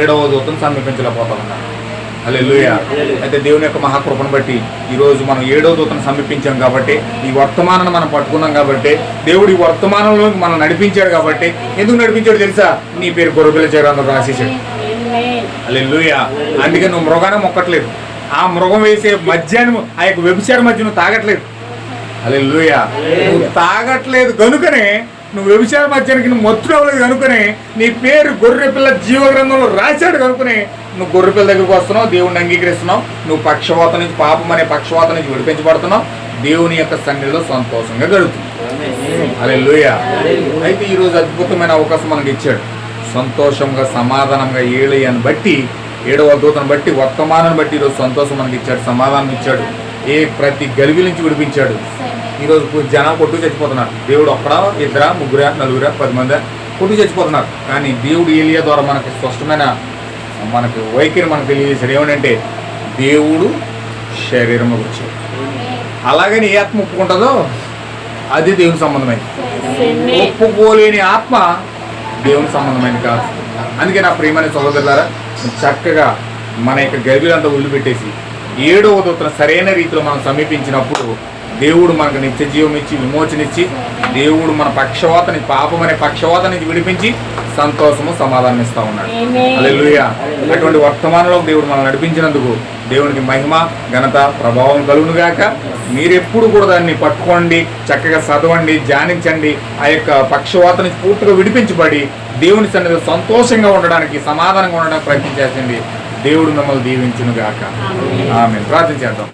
7వ దూతను సమీపించలేకపోతా ఉన్నారు. హల్లెలూయా. అయితే దేవుని యొక్క మహాకృపను బట్టి ఈరోజు మనం 7వ దూతను సమీపించాం కాబట్టి, ఈ వర్తమానాన్ని మనం పట్టుకున్నాం కాబట్టి, దేవుడు ఈ వర్తమానంలోకి మనం నడిపించాడు కాబట్టి, ఎందుకు నడిపించాడు తెలుసా? నీ పేరు గొర్రెపిల్ల చేరాలో రాసేసాడు. హల్లెలూయా. అందుకే నువ్వు మృగాన్ని మొక్కట్లేదు, ఆ మృగం వేసే మద్యాన్ని, ఆ యొక్క వ్యభిచార మధ్య నువ్వు తాగట్లేదు. హల్లెలూయా. నువ్వు తాగట్లేదు కనుకనే, నువ్వు వ్యభిచార మధ్యానికి నువ్వు మత్తుడు అవ్వలేదు కనుకనే, నీ పేరు గొర్రెపిల్ల జీవ గ్రంథంలో రాశాడు కనుకనే నువ్వు గొర్రెపిల్ల దగ్గరకు వస్తున్నావు, దేవుడిని అంగీకరిస్తున్నావు, నువ్వు పక్షవాతం నుంచి, పాపం అనే పక్షవాతం నుంచి విడిపించబడుతున్నావు, దేవుని యొక్క సన్నిధిలో సంతోషంగా గడుపుతున్నావు. హల్లెలూయా. అయితే ఈరోజు అద్భుతమైన అవకాశం మనకి ఇచ్చాడు. సంతోషంగా, సమాధానంగా ఏలియాను బట్టి, 7వ దూతను బట్టి, వర్తమానాన్ని బట్టి ఈరోజు సంతోషం మనకి ఇచ్చాడు, సమాధానం ఇచ్చాడు, ప్రతి గలిబి నుంచి విడిపించాడు. ఈరోజు జనం కొట్టు చచ్చిపోతున్నారు. దేవుడు ఒక్కడా, ఇద్దరా, ముగ్గురా, నలుగురా, 10 మంది కొట్టు చచ్చిపోతున్నారు. కానీ దేవుడు ఏలియా ద్వారా మనకి స్పష్టమైన మనకి వైఖరి మనకు తెలియజేశాడు. ఏమంటే దేవుడు శరీరంలో వచ్చాడు. అలాగని ఏ ఆత్మ ఒప్పుకుంటుందో అది దేవుని సంబంధమైంది. ఒప్పుకోలేని ఆత్మ దేవుని సంబంధమైనది కాదు. అందుకే నా ప్రియమైన సహోదరులారా, చక్కగా మన యొక్క గర్భిలంతా వదిలిపెట్టేసి 7వ దూతను సరైన రీతిలో మనం సమీపించినప్పుడు దేవుడు మనకు నిత్య జీవం ఇచ్చి, విమోచనిచ్చి, దేవుడు మన పక్షవాతని, పాపం అనే పక్షవాతాన్ని విడిపించి సంతోషము, సమాధానం ఇస్తా ఉన్నాడు. హల్లెలూయా. అటువంటి వర్తమానంలో దేవుడు మనం నడిపించినందుకు దేవునికి మహిమ, ఘనత, ప్రభావం కలుగును గాక. మీరెప్పుడు కూడా దాన్ని పట్టుకోండి, చక్కగా చదవండి, ధ్యానించండి. ఆ యొక్క పక్షవాతం నుంచి పూర్తిగా విడిపించబడి దేవుని సన్నిధిలో సంతోషంగా ఉండడానికి, సమాధానంగా ఉండడానికి ప్రయత్నం చేసింది. దేవుడు మిమ్మల్ని దీవించును గాక. ఆమేన్. ప్రార్థన చేద్దాం.